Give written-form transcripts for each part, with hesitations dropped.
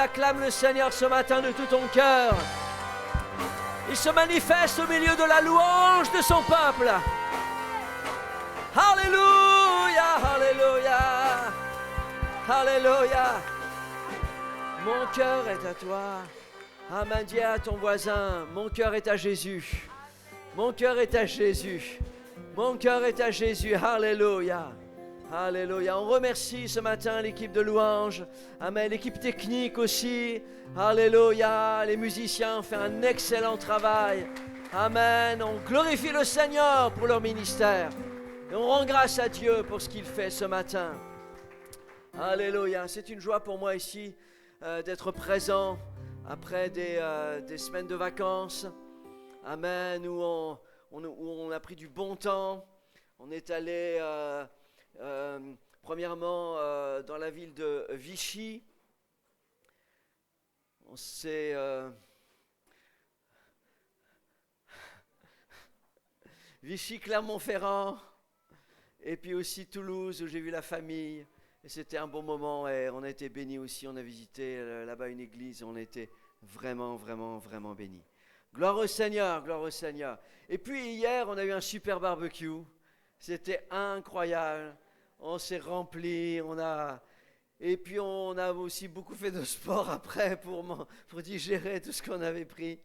acclame le Seigneur ce matin de tout ton cœur. Il se manifeste au milieu de la louange de son peuple. Alléluia, alléluia, alléluia. Mon cœur est à toi. Amen. Dis à ton voisin, mon cœur est à Jésus. Mon cœur est à Jésus. Mon cœur est à Jésus. Alléluia. Alléluia. On remercie ce matin l'équipe de louange. Amen. L'équipe technique aussi. Alléluia. Les musiciens ont fait un excellent travail. Amen. On glorifie le Seigneur pour leur ministère. Et on rend grâce à Dieu pour ce qu'il fait ce matin. Alléluia. C'est une joie pour moi ici d'être présent après des semaines de vacances. Amen. Où on a pris du bon temps. On est allé... premièrement dans la ville de Vichy. On s'est Vichy, Clermont-Ferrand, et puis aussi Toulouse où j'ai vu la famille, et c'était un bon moment et on a été bénis aussi. On a visité là-bas une église, on a été vraiment bénis. Gloire au Seigneur, gloire au Seigneur. Et puis hier on a eu un super barbecue, c'était incroyable. On s'est rempli, et puis on a aussi beaucoup fait de sport après pour digérer tout ce qu'on avait pris.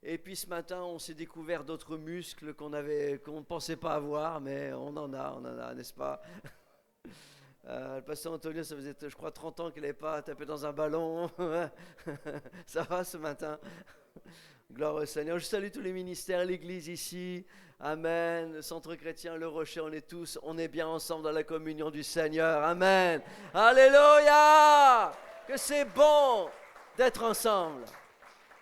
Et puis ce matin, on s'est découvert d'autres muscles qu'on ne pensait pas avoir, mais on en a, n'est-ce pas? Le pasteur Antonio, ça faisait, je crois, 30 ans qu'il n'avait pas tapé dans un ballon. Ça va ce matin? Gloire au Seigneur. Je salue tous les ministères, l'église ici. Amen. Le centre chrétien, le rocher, on est bien ensemble dans la communion du Seigneur. Amen. Alléluia. Que c'est bon d'être ensemble.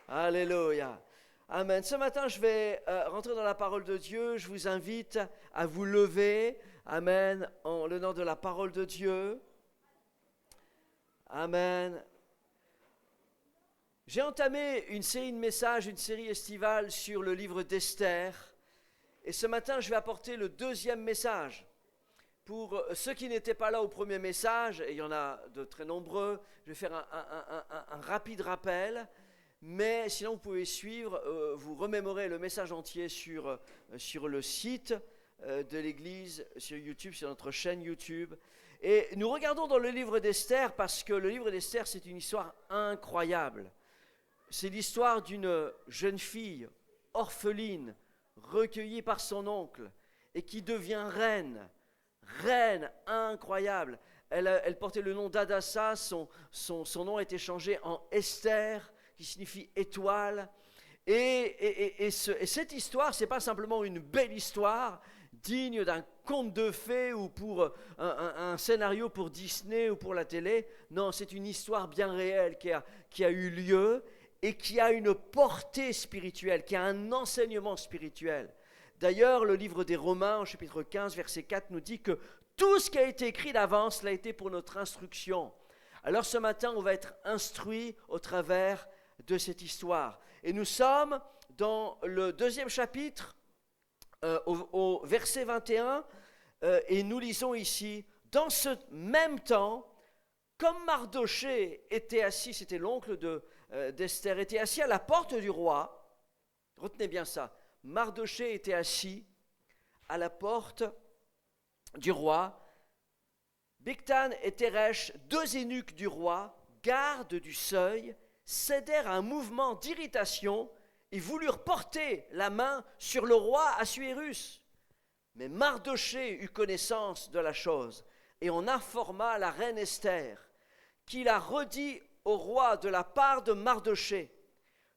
Alléluia. Amen. Ce matin, je vais rentrer dans la parole de Dieu. Je vous invite à vous lever. Amen. En l'honneur de la parole de Dieu. Amen. J'ai entamé une série de messages, une série estivale sur le livre d'Esther. Et ce matin, je vais apporter le deuxième message. Pour ceux qui n'étaient pas là au premier message, et il y en a de très nombreux, je vais faire un rapide rappel. Mais sinon, vous pouvez suivre, vous remémorer le message entier sur le site de l'Église, sur YouTube, sur notre chaîne YouTube. Et nous regardons dans le livre d'Esther parce que le livre d'Esther, c'est une histoire incroyable. C'est l'histoire d'une jeune fille orpheline, recueillie par son oncle et qui devient reine incroyable. Elle portait le nom d'Hadassa, son nom a été changé en Esther, qui signifie étoile. Et cette histoire, ce n'est pas simplement une belle histoire, digne d'un conte de fées ou pour un scénario pour Disney ou pour la télé. Non, c'est une histoire bien réelle qui a eu lieu et qui a une portée spirituelle, qui a un enseignement spirituel. D'ailleurs, le livre des Romains, au chapitre 15, verset 4, nous dit que tout ce qui a été écrit d'avance l'a été pour notre instruction. Alors ce matin, on va être instruit au travers de cette histoire. Et nous sommes dans le deuxième chapitre, au verset 21, et nous lisons ici, « Dans ce même temps, comme Mardochée était assis, c'était l'oncle d'Esther, était assis à la porte du roi, retenez bien ça, Mardochée était assis à la porte du roi, Bigtan et Teresh, deux eunuques du roi, gardes du seuil, cédèrent à un mouvement d'irritation et voulurent porter la main sur le roi Assuérus. Mais Mardochée eut connaissance de la chose et on informa la reine Esther, qui la redit au roi de la part de Mardochée.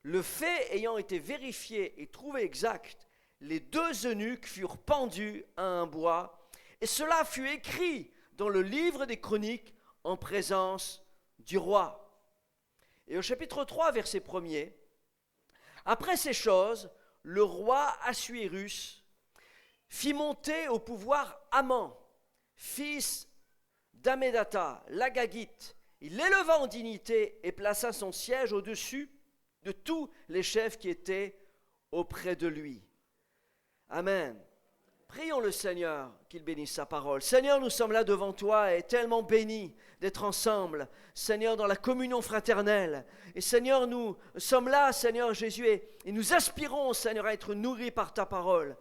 Le fait ayant été vérifié et trouvé exact, les deux eunuques furent pendus à un bois, et cela fut écrit dans le livre des chroniques en présence du roi. Et au chapitre 3, verset 1er, après ces choses, le roi Assuérus fit monter au pouvoir Haman, fils d'Hammédatha, l'Agagite. Il l'éleva en dignité et plaça son siège au-dessus de tous les chefs qui étaient auprès de lui. Amen. Prions le Seigneur qu'il bénisse sa parole. Seigneur, nous sommes là devant toi et tellement bénis d'être ensemble, Seigneur, dans la communion fraternelle. Et Seigneur, nous sommes là, Seigneur Jésus, et nous aspirons, Seigneur, à être nourris par ta parole.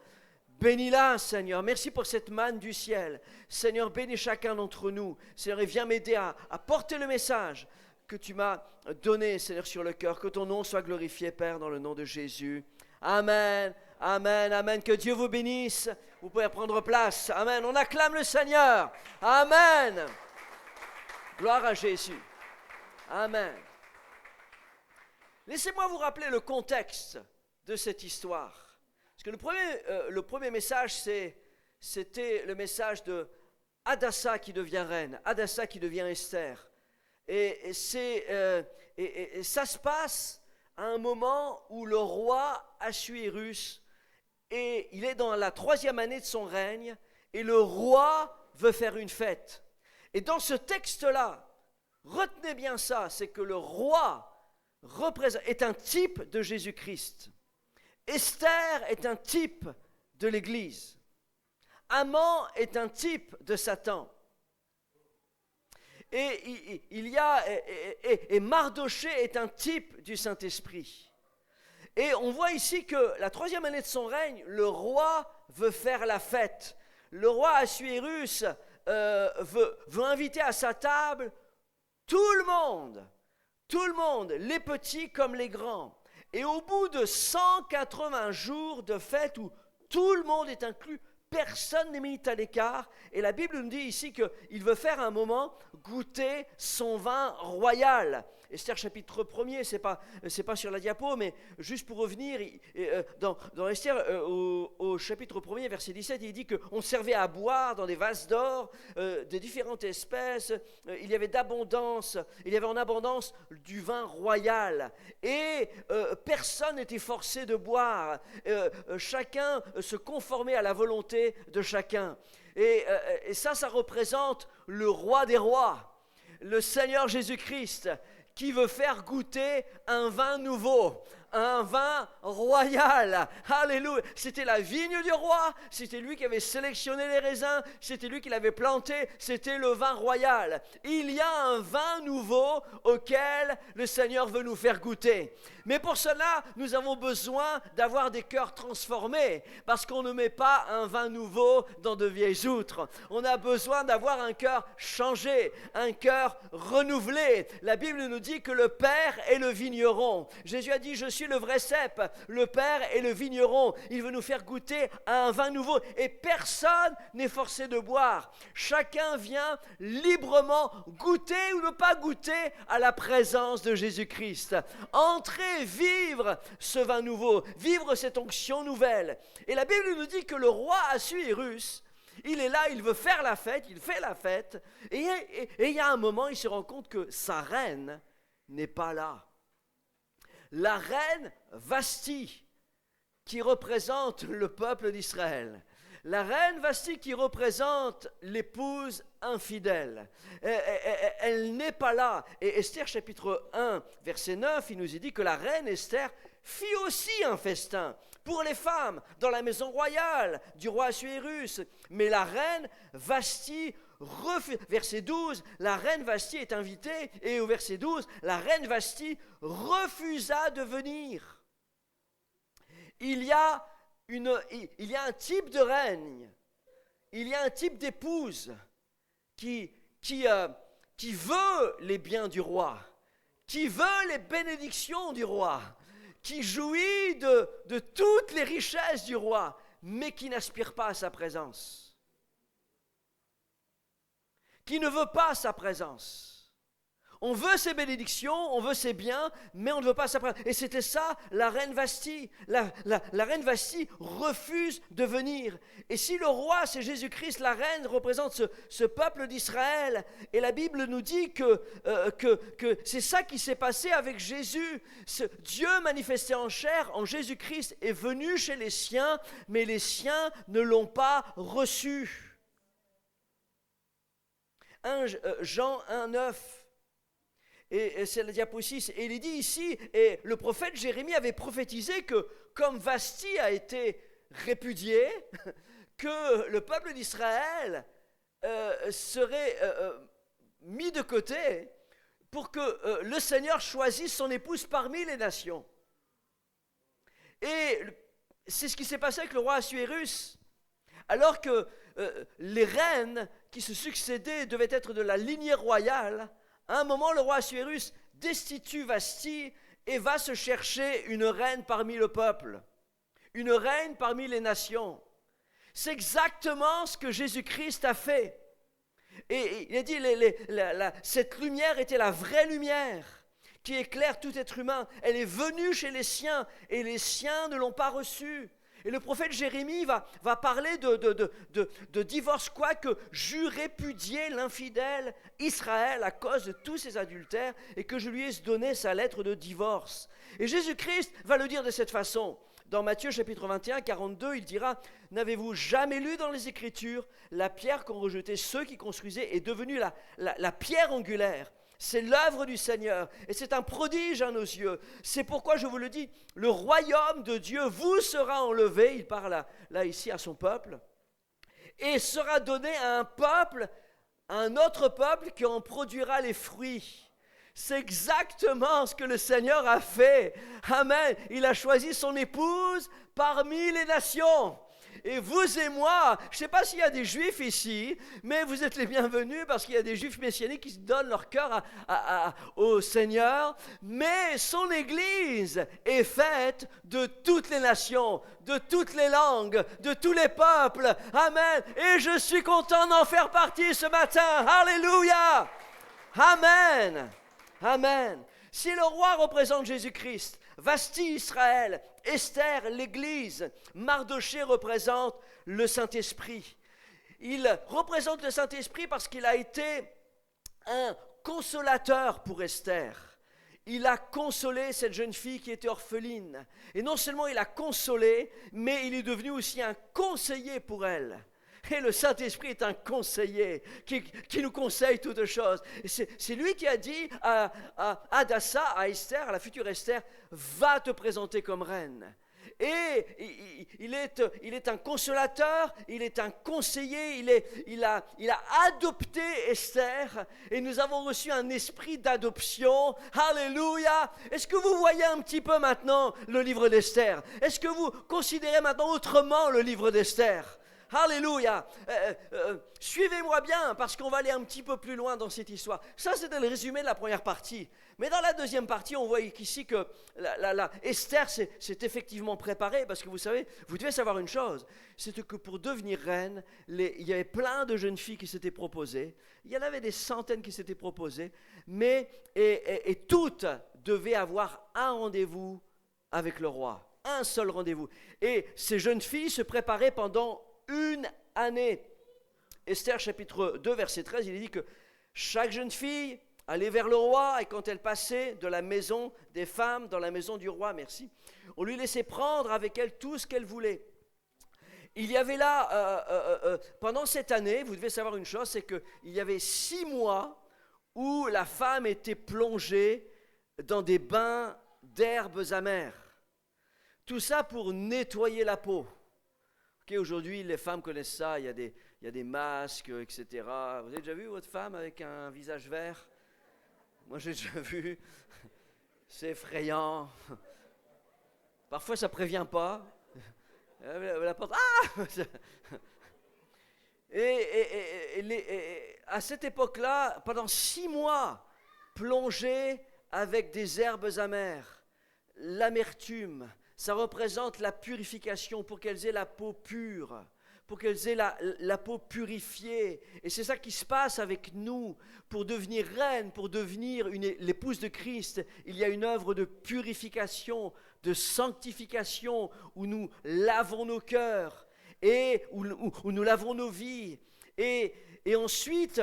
Bénis-la, Seigneur. Merci pour cette manne du ciel. Seigneur, bénis chacun d'entre nous. Seigneur, et viens m'aider à porter le message que tu m'as donné, Seigneur, sur le cœur. Que ton nom soit glorifié, Père, dans le nom de Jésus. Amen. Amen, amen, que Dieu vous bénisse. Vous pouvez prendre place. Amen, on acclame le Seigneur. Amen. Gloire à Jésus. Amen. Laissez-moi vous rappeler le contexte de cette histoire. Parce que le premier message, c'était le message de Hadassa qui devient reine, Hadassa qui devient Esther. Et ça se passe à un moment où le roi Assuérus, et il est dans la 3e année de son règne, et le roi veut faire une fête. Et dans ce texte-là, retenez bien ça, c'est que le roi est un type de Jésus-Christ. Esther est un type de l'Église. Haman est un type de Satan. Et Mardoché est un type du Saint-Esprit. Et on voit ici que la 3e année de son règne, le roi veut faire la fête. Le roi Assuérus veut inviter à sa table tout le monde, les petits comme les grands. Et au bout de 180 jours de fête où tout le monde est inclus, personne n'est mis à l'écart. Et la Bible nous dit ici qu'il veut faire un moment goûter son vin royal. Esther chapitre 1er, c'est pas sur la diapo, mais juste pour revenir, dans Esther au chapitre 1er, verset 17, il dit qu'on servait à boire dans des vases d'or de différentes espèces. Il y avait en abondance du vin royal. Et personne n'était forcé de boire. Chacun se conformait à la volonté de chacun. Et ça représente le roi des rois, le Seigneur Jésus-Christ, qui veut faire goûter un vin nouveau, un vin royal. Alléluia. C'était la vigne du roi, c'était lui qui avait sélectionné les raisins, c'était lui qui l'avait planté, c'était le vin royal. Il y a un vin nouveau auquel le Seigneur veut nous faire goûter. Mais pour cela, nous avons besoin d'avoir des cœurs transformés, parce qu'on ne met pas un vin nouveau dans de vieilles outres. On a besoin d'avoir un cœur changé, un cœur renouvelé. La Bible nous dit que le Père est le vigneron. Jésus a dit, je suis le vrai cep, le Père est le vigneron. Il veut nous faire goûter à un vin nouveau, et personne n'est forcé de boire. Chacun vient librement goûter ou ne pas goûter à la présence de Jésus-Christ. Entrez, vivre ce vin nouveau, vivre cette onction nouvelle. Et la Bible nous dit que le roi Assuérus, il est là, il veut faire la fête, il fait la fête, et il y a un moment, il se rend compte que sa reine n'est pas là. La reine Vasti, qui représente le peuple d'Israël. La reine Vasti qui représente l'épouse infidèle. Elle n'est pas là. Et Esther chapitre 1, verset 9, il nous est dit que la reine Esther fit aussi un festin pour les femmes dans la maison royale du roi Assuérus. Mais la reine Vasti verset 12, la reine Vasti est invitée, et au verset 12, la reine Vasti refusa de venir. Il y a un type de règne, il y a un type d'épouse qui veut les biens du roi, qui veut les bénédictions du roi, qui jouit de toutes les richesses du roi, mais qui n'aspire pas à sa présence. Qui ne veut pas sa présence. On veut ses bénédictions, on veut ses biens, mais on ne veut pas sa présence. Et c'était ça, la reine Vasti. La reine Vasti refuse de venir. Et si le roi, c'est Jésus-Christ, la reine représente ce peuple d'Israël. Et la Bible nous dit que c'est ça qui s'est passé avec Jésus. Dieu manifesté en chair, en Jésus-Christ, est venu chez les siens, mais les siens ne l'ont pas reçu. Jean 1, 9, et c'est la diapo 6, et il est dit ici, et le prophète Jérémie avait prophétisé que comme Vasti a été répudiée, que le peuple d'Israël serait mis de côté pour que le Seigneur choisisse son épouse parmi les nations. Et c'est ce qui s'est passé avec le roi Assuérus. Alors que les reines qui se succédaient devaient être de la lignée royale, à un moment, le roi Assuérus destitue Vasthi et va se chercher une reine parmi le peuple, une reine parmi les nations. C'est exactement ce que Jésus-Christ a fait. Et il a dit, cette lumière était la vraie lumière qui éclaire tout être humain. Elle est venue chez les siens et les siens ne l'ont pas reçue. Et le prophète Jérémie va parler de divorce, quoique j'eus répudié l'infidèle Israël à cause de tous ses adultères et que je lui ai donné sa lettre de divorce. Et Jésus-Christ va le dire de cette façon. Dans Matthieu chapitre 21, 42, il dira « N'avez-vous jamais lu dans les Écritures, la pierre qu'ont rejetée ceux qui construisaient est devenue la pierre angulaire ?» C'est l'œuvre du Seigneur et c'est un prodige à nos yeux. C'est pourquoi je vous le dis, le royaume de Dieu vous sera enlevé, il parle là ici à son peuple, et sera donné à un peuple, à un autre peuple qui en produira les fruits. C'est exactement ce que le Seigneur a fait. Amen. Il a choisi son épouse parmi les nations. Et vous et moi, je ne sais pas s'il y a des juifs ici, mais vous êtes les bienvenus parce qu'il y a des juifs messianiques qui donnent leur cœur au Seigneur. Mais son Église est faite de toutes les nations, de toutes les langues, de tous les peuples. Amen. Et je suis content d'en faire partie ce matin. Alléluia. Amen. Amen. Si le roi représente Jésus-Christ, Vasthi Israël, Esther l'Église, Mardochée représente le Saint-Esprit. Il représente le Saint-Esprit parce qu'il a été un consolateur pour Esther. Il a consolé cette jeune fille qui était orpheline. Et non seulement il a consolé, mais il est devenu aussi un conseiller pour elle. Et le Saint-Esprit est un conseiller qui nous conseille toutes choses. Et c'est lui qui a dit à Hadassa, à Esther, à la future Esther, va te présenter comme reine. Et il est un consolateur, il est un conseiller, il a adopté Esther et nous avons reçu un esprit d'adoption. Alléluia! Est-ce que vous voyez un petit peu maintenant le livre d'Esther? Est-ce que vous considérez maintenant autrement le livre d'Esther? Alléluia. Suivez-moi bien parce qu'on va aller un petit peu plus loin dans cette histoire. Ça, c'était le résumé de la première partie. Mais dans la deuxième partie, on voit ici que Esther s'est effectivement préparée parce que vous savez, vous devez savoir une chose, c'est que pour devenir reine, il y avait plein de jeunes filles qui s'étaient proposées. Il y en avait des centaines qui s'étaient proposées, mais et toutes devaient avoir un rendez-vous avec le roi, un seul rendez-vous. Et ces jeunes filles se préparaient pendant une année. Esther chapitre 2 verset 13, il est dit que chaque jeune fille allait vers le roi et quand elle passait de la maison des femmes dans la maison du roi, merci, on lui laissait prendre avec elle tout ce qu'elle voulait. Il y avait là, pendant cette année, vous devez savoir une chose, c'est qu'il y avait 6 mois où la femme était plongée dans des bains d'herbes amères. Tout ça pour nettoyer la peau. Okay, aujourd'hui, les femmes connaissent ça, il y a des masques, etc. Vous avez déjà vu votre femme avec un visage vert? Moi, j'ai déjà vu. C'est effrayant. Parfois, ça ne prévient pas. La porte, et à cette époque-là, pendant 6 mois, plongée avec des herbes amères, l'amertume, ça représente la purification pour qu'elles aient la peau pure, pour qu'elles aient la peau purifiée. Et c'est ça qui se passe avec nous. Pour devenir reine, pour devenir l'épouse de Christ, il y a une œuvre de purification, de sanctification, où nous lavons nos cœurs et où nous lavons nos vies. Et ensuite,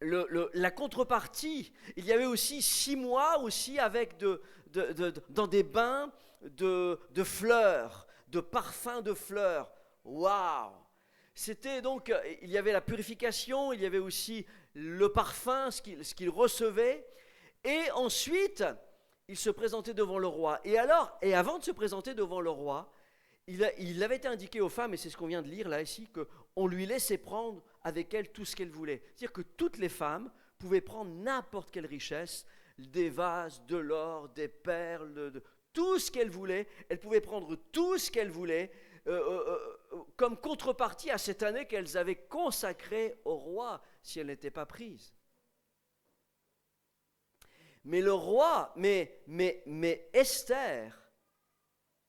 la contrepartie, il y avait aussi 6 mois aussi avec dans des bains de fleurs, de parfums de fleurs. Waouh! C'était donc, il y avait la purification, il y avait aussi le parfum, ce qu'il recevait, et ensuite, il se présentait devant le roi. Et avant de se présenter devant le roi, il avait été indiqué aux femmes, et c'est ce qu'on vient de lire là ici, qu'on lui laissait prendre avec elle tout ce qu'elle voulait. C'est-à-dire que toutes les femmes pouvaient prendre n'importe quelle richesse, des vases, de l'or, des perles, tout ce qu'elle voulait. Elle pouvait prendre tout ce qu'elle voulait comme contrepartie à cette année qu'elles avaient consacrée au roi si elle n'était pas prise. Mais le roi, mais Esther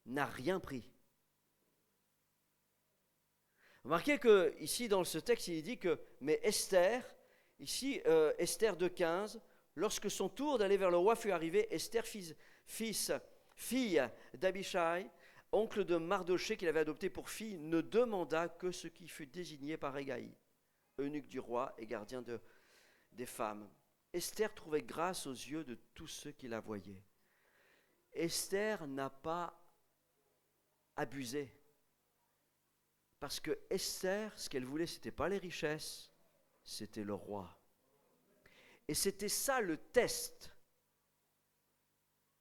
n'a rien pris. Remarquez que ici dans ce texte il dit que mais Esther, ici Esther 2,15, lorsque son tour d'aller vers le roi fut arrivé, Esther fille d'Abishai, oncle de Mardochée qu'il avait adopté pour fille, ne demanda que ce qui fut désigné par Hégaï, eunuque du roi et gardien des femmes. Esther trouvait grâce aux yeux de tous ceux qui la voyaient. Esther n'a pas abusé. Parce que Esther, ce qu'elle voulait, ce n'était pas les richesses, c'était le roi. Et c'était ça le test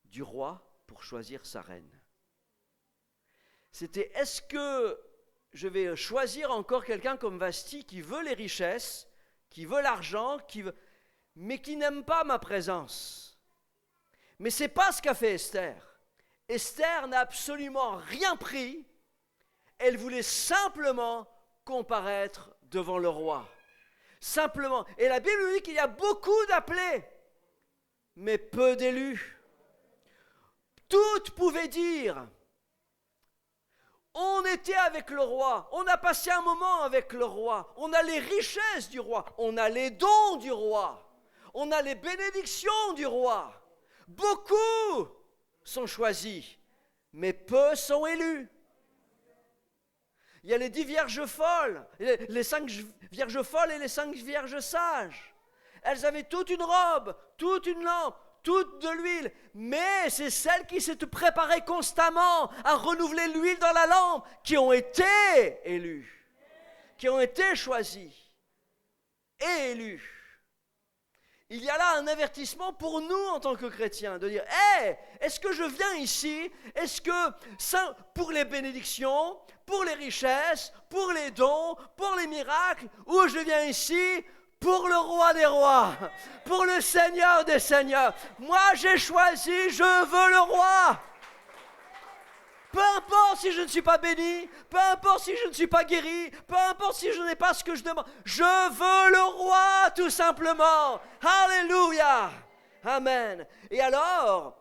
du roi pour choisir sa reine. C'était, est-ce que je vais choisir encore quelqu'un comme Vasti qui veut les richesses, qui veut l'argent, mais qui n'aime pas ma présence. Mais ce n'est pas ce qu'a fait Esther. Esther n'a absolument rien pris. Elle voulait simplement comparaître devant le roi. Simplement. Et la Bible nous dit qu'il y a beaucoup d'appelés, mais peu d'élus. Toutes pouvaient dire, on était avec le roi, on a passé un moment avec le roi, on a les richesses du roi, on a les dons du roi, on a les bénédictions du roi. Beaucoup sont choisis, mais peu sont élus. Il y a les 10 vierges folles, les 5 vierges folles et les 5 vierges sages. Elles avaient toute une robe, toute une lampe, toute de l'huile, mais c'est celles qui s'étaient préparées constamment à renouveler l'huile dans la lampe qui ont été élues, qui ont été choisies et élues. Il y a là un avertissement pour nous en tant que chrétiens, de dire, hey, est-ce que je viens ici, est-ce que pour les bénédictions, pour les richesses, pour les dons, pour les miracles, ou je viens ici pour le roi des rois, pour le Seigneur des seigneurs. Moi j'ai choisi, je veux le roi. Peu importe si je ne suis pas béni, peu importe si je ne suis pas guéri, peu importe si je n'ai pas ce que je demande. Je veux le roi, tout simplement. Alléluia. Amen. Et alors,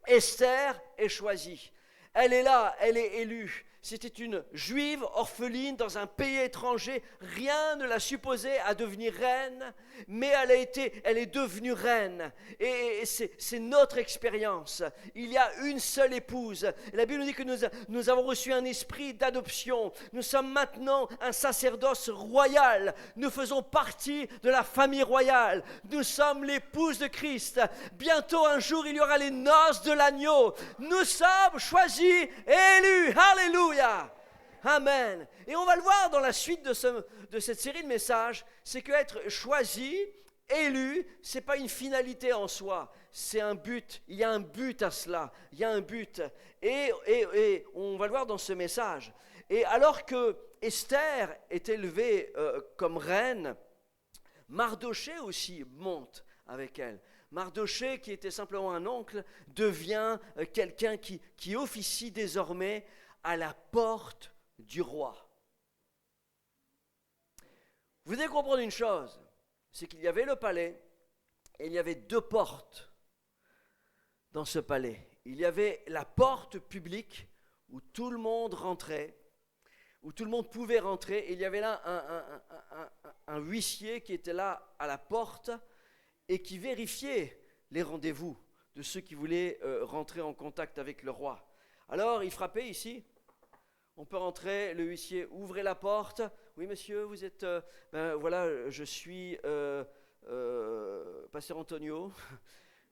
Esther est choisie. Elle est là, elle est élue. C'était une juive orpheline dans un pays étranger. Rien ne l'a supposée à devenir reine, mais elle est devenue reine. Et c'est notre expérience. Il y a une seule épouse. La Bible nous dit que nous avons reçu un esprit d'adoption. Nous sommes maintenant un sacerdoce royal. Nous faisons partie de la famille royale. Nous sommes l'épouse de Christ. Bientôt un jour, il y aura les noces de l'agneau. Nous sommes choisis et élus. Alléluia. Amen. Et on va le voir dans la suite de cette série de messages, c'est qu'être choisi, élu, ce n'est pas une finalité en soi, c'est un but. Il y a un but à cela, il y a un but. Et on va le voir dans ce message. Et alors que Esther est élevée comme reine, Mardochée aussi monte avec elle. Mardochée, qui était simplement un oncle, devient quelqu'un qui officie désormais à la porte du roi. Vous devez comprendre une chose, c'est qu'il y avait le palais et il y avait 2 portes dans ce palais. Il y avait la porte publique où tout le monde rentrait, où tout le monde pouvait rentrer, et il y avait là un huissier qui était là à la porte et qui vérifiait les rendez-vous de ceux qui voulaient rentrer en contact avec le roi. Alors, il frappait ici. On peut rentrer, le huissier, ouvrez la porte. Oui, monsieur, vous êtes... voilà, je suis pasteur Antonio.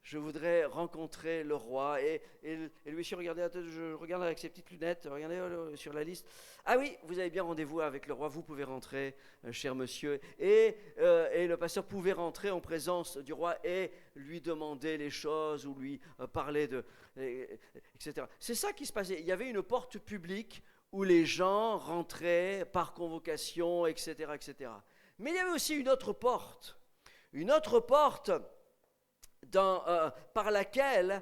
Je voudrais rencontrer le roi. Et le huissier, je regarde avec ses petites lunettes, regardez sur la liste. Ah oui, vous avez bien rendez-vous avec le roi, vous pouvez rentrer, cher monsieur. Et le pasteur pouvait rentrer en présence du roi et lui demander les choses ou lui parler etc. C'est ça qui se passait. Il y avait une porte publique où les gens rentraient par convocation, etc., etc. Mais il y avait aussi une autre porte par laquelle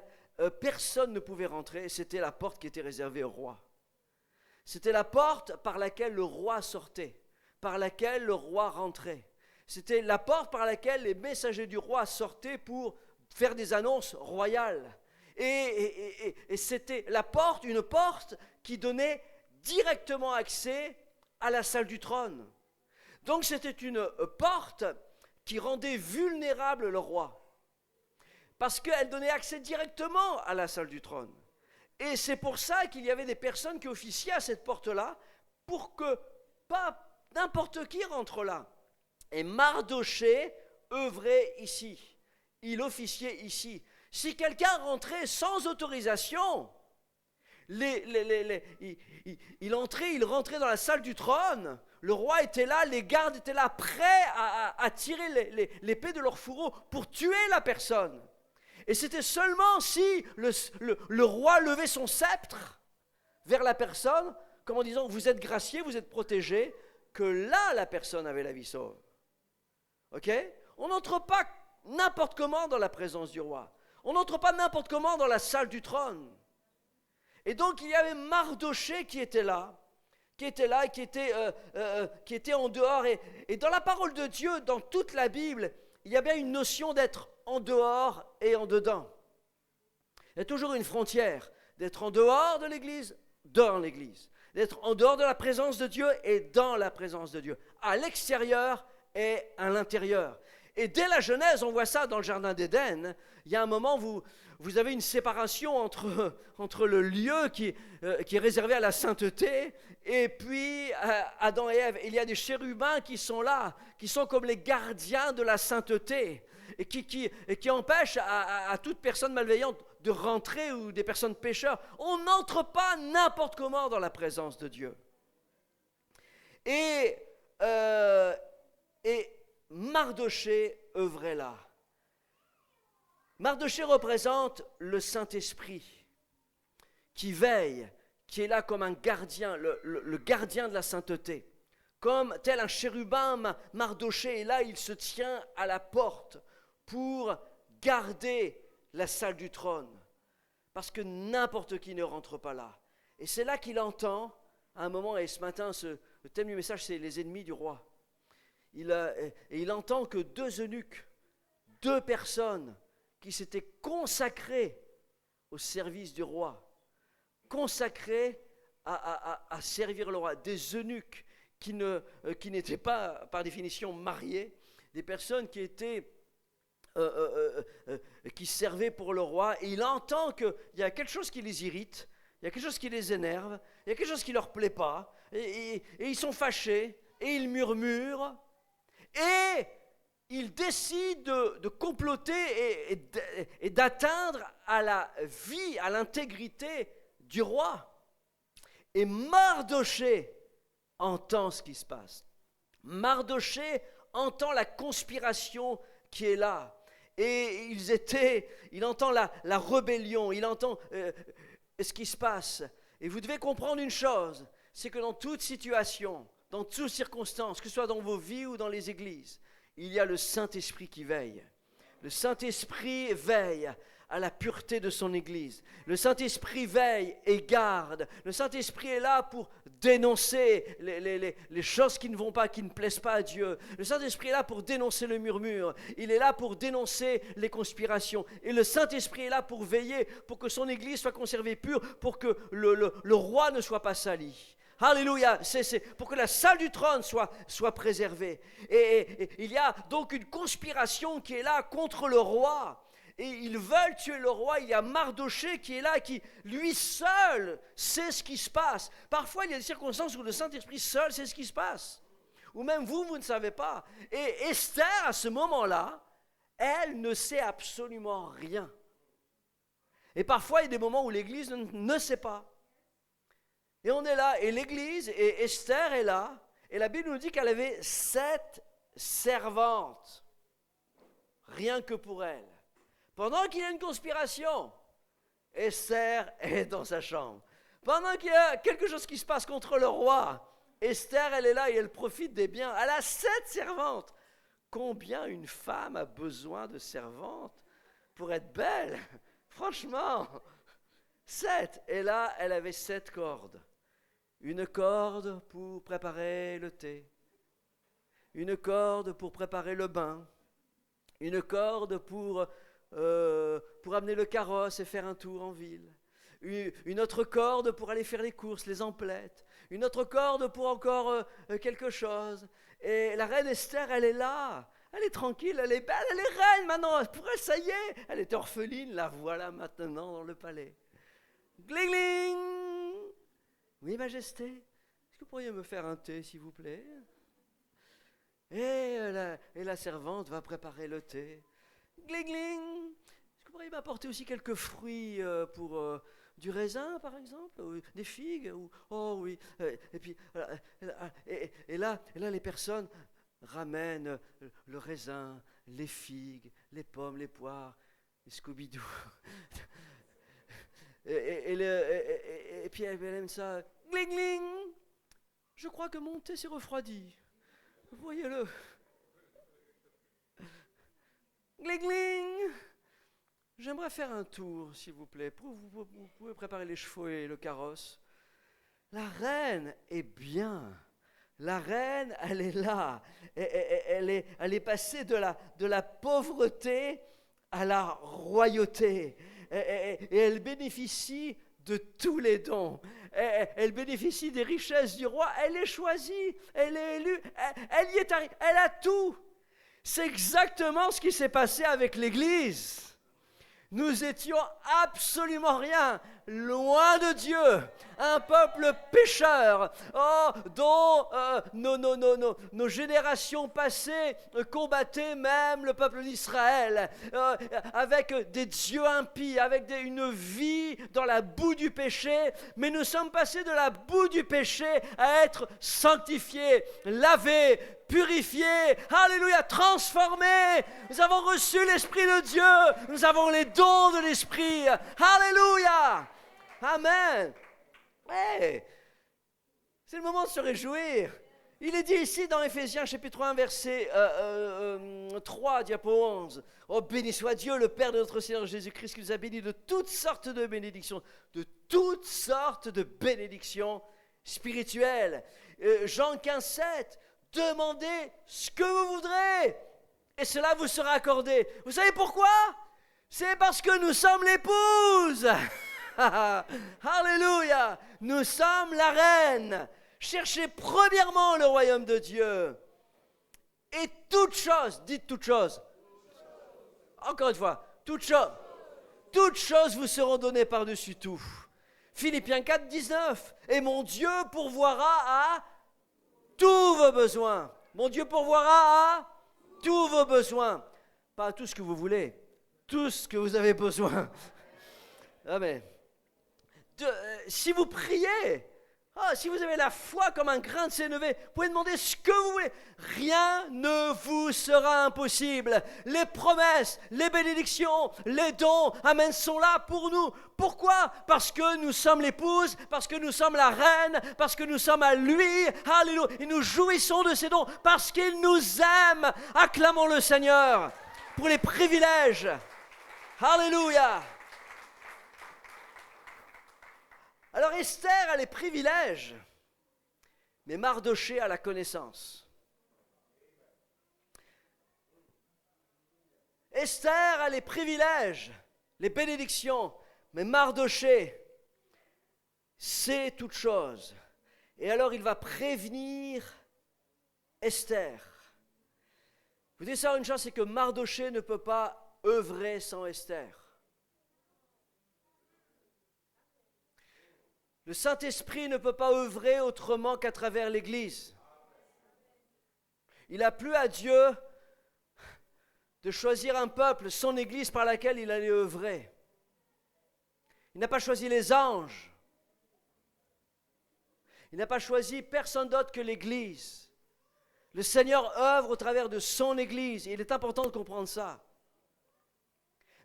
personne ne pouvait rentrer, c'était la porte qui était réservée au roi. C'était la porte par laquelle le roi sortait, par laquelle le roi rentrait. C'était la porte par laquelle les messagers du roi sortaient pour faire des annonces royales. Et c'était une porte qui donnait directement accès à la salle du trône. Donc c'était une porte qui rendait vulnérable le roi, parce qu'elle donnait accès directement à la salle du trône. Et c'est pour ça qu'il y avait des personnes qui officiaient à cette porte-là, pour que pas n'importe qui rentre là. Et Mardochée œuvrait ici, il officiait ici. Si quelqu'un rentrait sans autorisation, il rentrait dans la salle du trône, le roi était là, les gardes étaient là, prêts à tirer l'épée de leur fourreau pour tuer la personne. Et c'était seulement si le roi levait son sceptre vers la personne, comme en disant « vous êtes gracié, vous êtes protégé », que là, la personne avait la vie sauve. Ok ? On n'entre pas n'importe comment dans la présence du roi. On n'entre pas n'importe comment dans la salle du trône. Et donc, il y avait Mardochée qui était là, qui était en dehors. Et dans la parole de Dieu, dans toute la Bible, il y a bien une notion d'être en dehors et en dedans. Il y a toujours une frontière d'être en dehors de l'Église, dans l'Église. D'être en dehors de la présence de Dieu et dans la présence de Dieu. À l'extérieur et à l'intérieur. Et dès la Genèse, on voit ça dans le Jardin d'Éden. Il y a un moment où vous avez une séparation entre le lieu qui est réservé à la sainteté et puis Adam et Ève. Il y a des chérubins qui sont là, qui sont comme les gardiens de la sainteté et qui empêchent à toute personne malveillante de rentrer, ou des personnes pécheurs. On n'entre pas n'importe comment dans la présence de Dieu. Et Mardochée œuvrait là. Mardochée représente le Saint-Esprit qui veille, qui est là comme un gardien, le gardien de la sainteté. Comme tel un chérubin, Mardochée est là, il se tient à la porte pour garder la salle du trône, parce que n'importe qui ne rentre pas là. Et c'est là qu'il entend, à un moment, et ce matin, le thème du message, c'est les ennemis du roi. Il entend que deux eunuques, deux personnes qui s'étaient consacrées au service du roi, consacrées à servir le roi, des eunuques qui n'étaient pas par définition mariés, des personnes qui étaient qui servaient pour le roi, et il entend qu'il y a quelque chose qui les irrite, il y a quelque chose qui les énerve, il y a quelque chose qui ne leur plaît pas, et ils sont fâchés, et ils murmurent, et ils décident de comploter et d'atteindre à la vie, à l'intégrité du roi. Et Mardochée entend ce qui se passe. Mardochée entend la conspiration qui est là. Et il entend la rébellion, il entend ce qui se passe. Et vous devez comprendre une chose, c'est que dans toute situation, dans toutes circonstances, que ce soit dans vos vies ou dans les églises, il y a le Saint-Esprit qui veille. Le Saint-Esprit veille à la pureté de son Église. Le Saint-Esprit veille et garde. Le Saint-Esprit est là pour dénoncer les choses qui ne vont pas, qui ne plaisent pas à Dieu. Le Saint-Esprit est là pour dénoncer le murmure. Il est là pour dénoncer les conspirations. Et le Saint-Esprit est là pour veiller, pour que son Église soit conservée pure, pour que le roi ne soit pas sali. Alléluia, c'est pour que la salle du trône soit préservée. Et il y a donc une conspiration qui est là contre le roi. Et ils veulent tuer le roi. Il y a Mardochée qui est là, qui lui seul sait ce qui se passe. Parfois, il y a des circonstances où le Saint-Esprit seul sait ce qui se passe. Ou même vous ne savez pas. Et Esther, à ce moment-là, elle ne sait absolument rien. Et parfois, il y a des moments où l'Église ne sait pas. Et on est là, et l'Église, et Esther est là, et la Bible nous dit qu'elle avait 7 servantes, rien que pour elle. Pendant qu'il y a une conspiration, Esther est dans sa chambre. Pendant qu'il y a quelque chose qui se passe contre le roi, Esther, elle est là et elle profite des biens. Elle a 7 servantes. Combien une femme a besoin de servantes pour être belle? Franchement, 7. Et là, elle avait 7 cordes. Une corde pour préparer le thé. Une corde pour préparer le bain. Une corde pour amener le carrosse et faire un tour en ville. Une autre corde pour aller faire les courses, les emplettes. Une autre corde pour encore quelque chose. Et la reine Esther, elle est là. Elle est tranquille, elle est belle, elle est reine maintenant. Pour elle, ça y est. Elle était orpheline, la voilà maintenant dans le palais. Gling, gling. Oui, Majesté, est-ce que vous pourriez me faire un thé, s'il vous plaît? Et la servante va préparer le thé. Gling, gling. Est-ce que vous pourriez m'apporter aussi quelques fruits pour du raisin, par exemple, ou des figues oh oui. Et puis, et là, les personnes ramènent le raisin, les figues, les pommes, les poires, les Scooby-Doo. Et puis elle aime ça. Gling, gling. Je crois que mon thé s'est refroidi. Voyez-le. Gling, gling. J'aimerais faire un tour, s'il vous plaît. Vous pouvez préparer les chevaux et le carrosse. La reine est bien. La reine, elle est là. Elle est passée de la pauvreté à la royauté. Et elle bénéficie de tous les dons. Elle bénéficie des richesses du roi. Elle est choisie. Elle est élue. Elle y est arrivée. Elle a tout. C'est exactement ce qui s'est passé avec l'Église. Nous étions absolument rien, loin de Dieu, un peuple pécheur, dont nos générations passées combattaient même le peuple d'Israël, avec des dieux impies, avec une vie dans la boue du péché, mais nous sommes passés de la boue du péché à être sanctifiés, lavés, purifiés, alléluia, transformés. Nous avons reçu l'Esprit de Dieu, nous avons les dons de l'Esprit, alléluia, amen. Ouais. C'est le moment de se réjouir. Il est dit ici dans Éphésiens chapitre 1 verset 3, diapo 11. Oh, béni soit Dieu, le Père de notre Seigneur Jésus-Christ, qui nous a bénis de toutes sortes de bénédictions, spirituelles. Jean 15, 7. Demandez ce que vous voudrez et cela vous sera accordé. Vous savez pourquoi? C'est parce que nous sommes l'épouse. Alléluia. Nous sommes la reine. Cherchez premièrement le royaume de Dieu. Et toute chose, dites toute chose. Encore une fois, toute chose vous seront données par-dessus tout. Philippiens 4, 19. Et mon Dieu pourvoira à tous vos besoins. Mon Dieu pourvoira à tous vos besoins. Pas à tout ce que vous voulez, tout ce que vous avez besoin. Amen. Si vous priez, si vous avez la foi comme un grain de sénévé, vous pouvez demander ce que vous voulez. Rien ne vous sera impossible. Les promesses, les bénédictions, les dons, amen, sont là pour nous. Pourquoi? Parce que nous sommes l'épouse, parce que nous sommes la reine, parce que nous sommes à lui. Alléluia. Et nous jouissons de ces dons parce qu'il nous aime. Acclamons le Seigneur pour les privilèges. Alléluia. Alors Esther a les privilèges, mais Mardochée a la connaissance. Esther a les privilèges, les bénédictions, mais Mardochée sait toute chose. Et alors il va prévenir Esther. Vous dites ça, une chose, c'est que Mardochée ne peut pas œuvrer sans Esther. Le Saint-Esprit ne peut pas œuvrer autrement qu'à travers l'Église. Il a plu à Dieu de choisir un peuple, son Église par laquelle il allait œuvrer. Il n'a pas choisi les anges. Il n'a pas choisi personne d'autre que l'Église. Le Seigneur œuvre au travers de son Église. Et il est important de comprendre ça.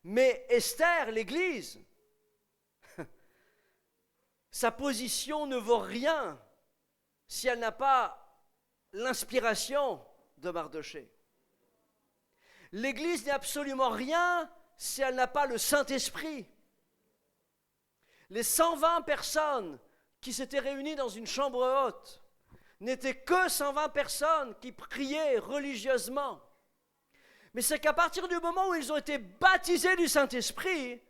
Mais Esther, l'Église, sa position ne vaut rien si elle n'a pas l'inspiration de Mardochée. L'Église n'est absolument rien si elle n'a pas le Saint-Esprit. Les 120 personnes qui s'étaient réunies dans une chambre haute n'étaient que 120 personnes qui priaient religieusement. Mais c'est qu'à partir du moment où ils ont été baptisés du Saint-Esprit,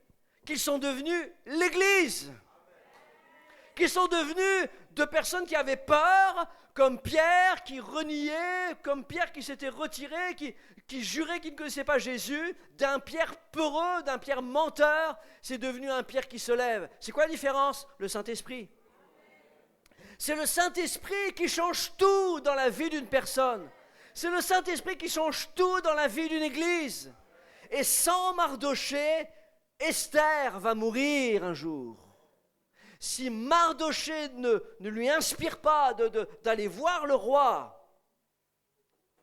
qu'ils sont devenus l'Église. Qu'ils sont devenus de personnes qui avaient peur, comme Pierre qui reniait, comme Pierre qui s'était retiré, qui jurait qu'il ne connaissait pas Jésus, d'un Pierre peureux, d'un Pierre menteur, c'est devenu un Pierre qui se lève. C'est quoi la différence? Le Saint-Esprit. C'est le Saint-Esprit qui change tout dans la vie d'une personne. C'est le Saint-Esprit qui change tout dans la vie d'une église. Et sans Mardochée, Esther va mourir un jour. Si Mardochée ne lui inspire pas d'aller voir le roi,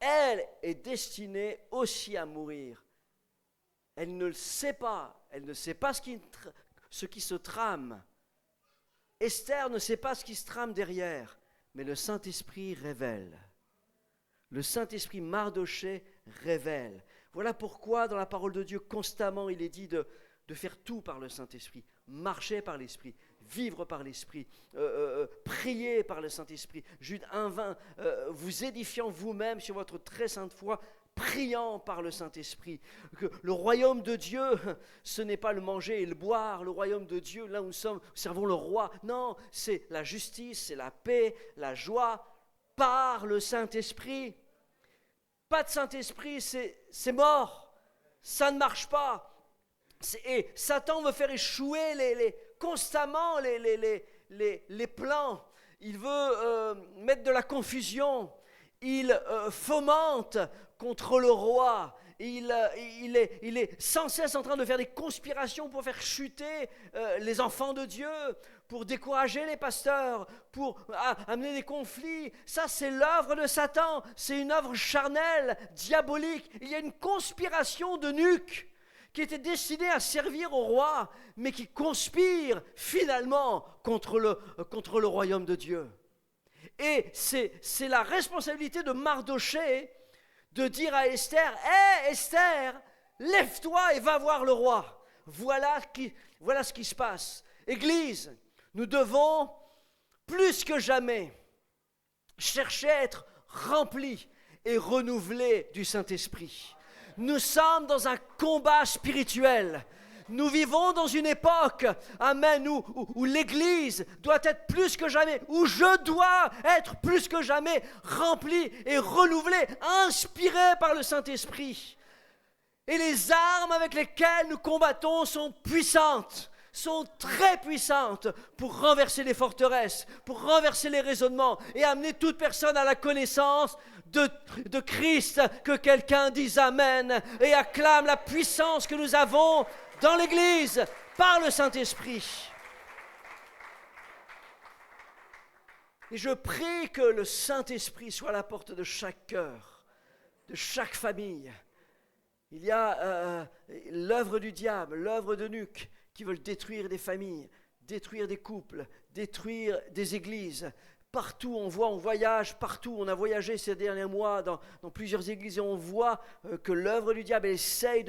elle est destinée aussi à mourir. Elle ne le sait pas. Elle ne sait pas ce qui se trame. Esther ne sait pas ce qui se trame derrière, mais le Saint-Esprit révèle. Le Saint-Esprit Mardochée révèle. Voilà pourquoi dans la parole de Dieu, constamment, il est dit de faire tout par le Saint-Esprit, marcher par l'Esprit, vivre par l'Esprit, prier par le Saint-Esprit. Jude 1,20, vous édifiant vous-même sur votre très sainte foi, priant par le Saint-Esprit. Que le royaume de Dieu, ce n'est pas le manger et le boire. Le royaume de Dieu, là où nous servons le roi. Non, c'est la justice, c'est la paix, la joie par le Saint-Esprit. Pas de Saint-Esprit, c'est mort. Ça ne marche pas. Et Satan veut faire échouer constamment les plans. Il veut mettre de la confusion. Il fomente contre le roi. Il est sans cesse en train de faire des conspirations pour faire chuter les enfants de Dieu, pour décourager les pasteurs, pour amener des conflits. Ça, c'est l'œuvre de Satan. C'est une œuvre charnelle, diabolique. Il y a une conspiration de nuque qui était destinée à servir au roi, mais qui conspire finalement contre le royaume de Dieu. Et c'est la responsabilité de Mardochée de dire à Esther, « Hé Esther, lève-toi et va voir le roi. » Voilà ce qui se passe. Église, nous devons plus que jamais chercher à être remplis et renouvelés du Saint-Esprit. Nous sommes dans un combat spirituel. Nous vivons dans une époque, amen, où l'Église doit être plus que jamais, où je dois être plus que jamais rempli et renouvelé, inspiré par le Saint-Esprit. Et les armes avec lesquelles nous combattons sont puissantes, sont très puissantes pour renverser les forteresses, pour renverser les raisonnements et amener toute personne à la connaissance de Christ. Que quelqu'un dise Amen et acclame la puissance que nous avons dans l'Église, par le Saint-Esprit. Et je prie que le Saint-Esprit soit à la porte de chaque cœur, de chaque famille. Il y a l'œuvre du diable, l'œuvre de nuque, qui veulent détruire des familles, détruire des couples, détruire des églises. Partout, on voyage partout. On a voyagé ces derniers mois dans plusieurs églises et on voit que l'œuvre du diable essaye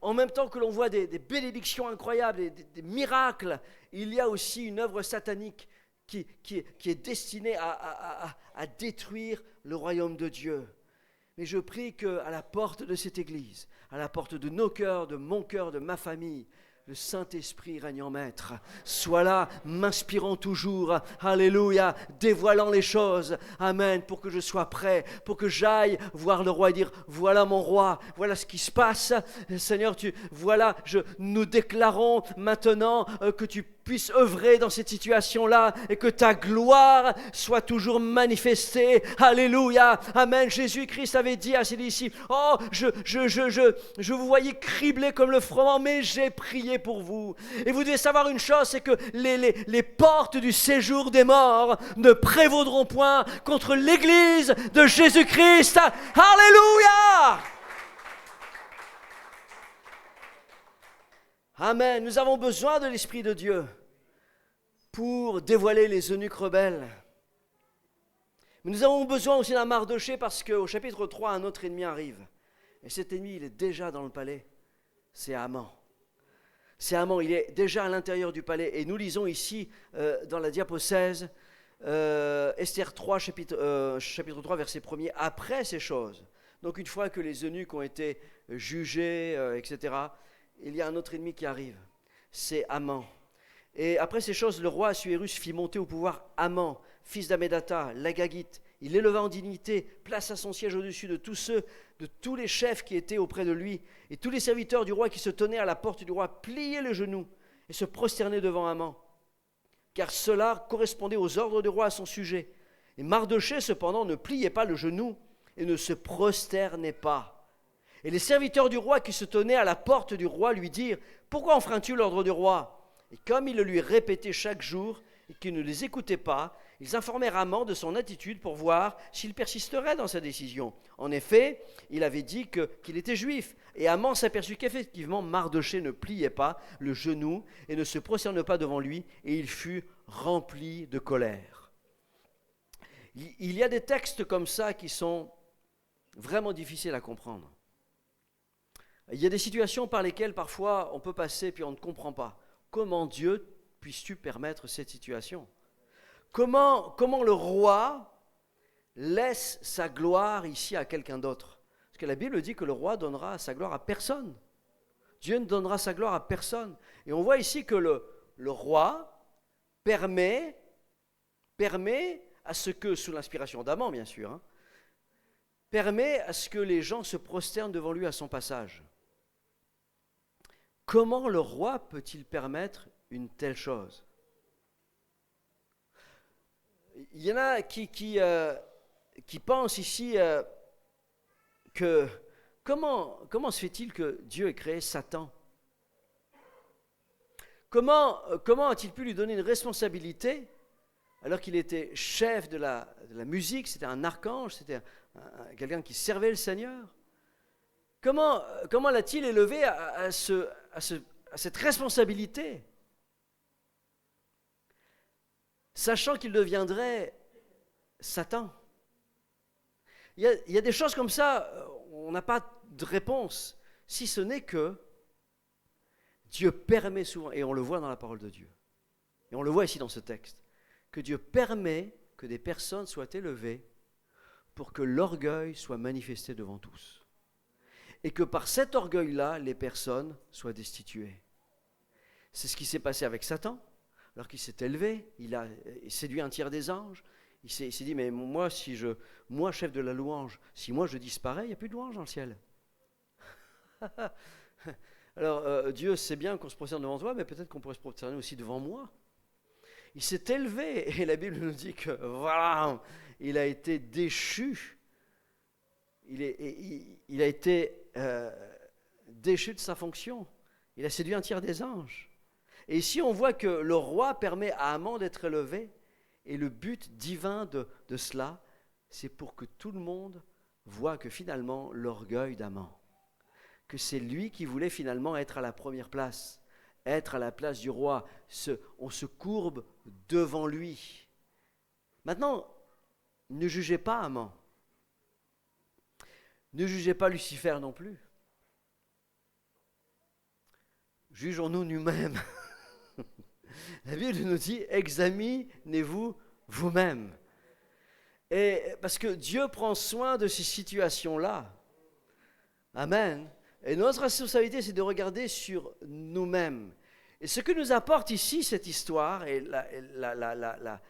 en même temps que l'on voit des bénédictions incroyables, des miracles, il y a aussi une œuvre satanique qui est destinée à détruire le royaume de Dieu. Mais je prie qu'à la porte de cette église, à la porte de nos cœurs, de mon cœur, de ma famille, le Saint-Esprit règne en maître, soit là, m'inspirant toujours, alléluia, dévoilant les choses, amen, pour que je sois prêt, pour que j'aille voir le roi et dire, voilà mon roi, voilà ce qui se passe, Seigneur, nous déclarons maintenant que tu puisses œuvrer dans cette situation-là et que ta gloire soit toujours manifestée, alléluia, amen. Jésus-Christ avait dit à ses disciples, oh, je vous voyais criblés comme le froment, mais j'ai prié pour vous. Et vous devez savoir une chose, c'est que les portes du séjour des morts ne prévaudront point contre l'Église de Jésus-Christ. Alléluia! Amen. Nous avons besoin de l'Esprit de Dieu. pour dévoiler les eunuques rebelles. Mais nous avons besoin aussi d'un Mardochée parce qu'au chapitre 3, un autre ennemi arrive. Et cet ennemi, il est déjà dans le palais. C'est Haman. C'est Haman, il est déjà à l'intérieur du palais. Et nous lisons ici, dans la diapo 16, Esther 3, chapitre 3, verset 1er, après ces choses. Donc une fois que les eunuques ont été jugés, etc., il y a un autre ennemi qui arrive. C'est Haman. Et après ces choses, le roi Assuérus fit monter au pouvoir Haman, fils d'Hammédatha, l'Agagite. Il l'éleva en dignité, plaça son siège au-dessus de tous les chefs qui étaient auprès de lui, et tous les serviteurs du roi qui se tenaient à la porte du roi pliaient le genou et se prosternaient devant Haman, car cela correspondait aux ordres du roi à son sujet. Et Mardochée, cependant, ne pliait pas le genou et ne se prosternait pas. Et les serviteurs du roi qui se tenaient à la porte du roi lui dirent « Pourquoi enfreins-tu l'ordre du roi ?» Et comme il le lui répétait chaque jour et qu'il ne les écoutait pas, ils informèrent Haman de son attitude pour voir s'il persisterait dans sa décision. En effet, il avait dit qu'il était juif. Et Haman s'aperçut qu'effectivement Mardochée ne pliait pas le genou et ne se prosterne pas devant lui, et il fut rempli de colère. Il y a des textes comme ça qui sont vraiment difficiles à comprendre. Il y a des situations par lesquelles parfois on peut passer puis on ne comprend pas. Comment Dieu puisses-tu permettre cette situation ? Comment le roi laisse sa gloire ici à quelqu'un d'autre ? Parce que la Bible dit que le roi donnera sa gloire à personne. Dieu ne donnera sa gloire à personne. Et on voit ici que le roi permet à ce que, sous l'inspiration d'Haman bien sûr, permet à ce que les gens se prosternent devant lui à son passage. Comment le roi peut-il permettre une telle chose ? Il y en a qui pensent ici que comment se fait-il que Dieu ait créé Satan ? Comment a-t-il pu lui donner une responsabilité alors qu'il était chef de la musique, c'était un archange, c'était quelqu'un qui servait le Seigneur ? Comment l'a-t-il élevé à cette responsabilité ? Sachant qu'il deviendrait Satan. Il y a des choses comme ça, on n'a pas de réponse, si ce n'est que Dieu permet souvent, et on le voit dans la parole de Dieu, et on le voit ici dans ce texte, que Dieu permet que des personnes soient élevées pour que l'orgueil soit manifesté devant tous. Et que par cet orgueil-là, les personnes soient destituées. C'est ce qui s'est passé avec Satan. Alors qu'il s'est élevé, il a séduit un tiers des anges. Il s'est dit, mais moi, chef de la louange, si moi je disparais, il n'y a plus de louange dans le ciel. Alors, Dieu sait bien qu'on se prosterne devant toi, mais peut-être qu'on pourrait se prosterner aussi devant moi. Il s'est élevé, et la Bible nous dit que, voilà, il a été déchu. Il a été déchu de sa fonction. Il a séduit un tiers des anges. Et ici, on voit que le roi permet à Haman d'être élevé, et le but divin de cela, c'est pour que tout le monde voit que finalement, l'orgueil d'Haman, que c'est lui qui voulait finalement être à la première place, être à la place du roi. On se courbe devant lui. Maintenant, ne jugez pas Haman. Ne jugez pas Lucifer non plus. Jugeons-nous nous-mêmes. La Bible nous dit, examinez-vous vous-même. Et parce que Dieu prend soin de ces situations-là. Amen. Et notre responsabilité, c'est de regarder sur nous-mêmes. Et ce que nous apporte ici cette histoire, et la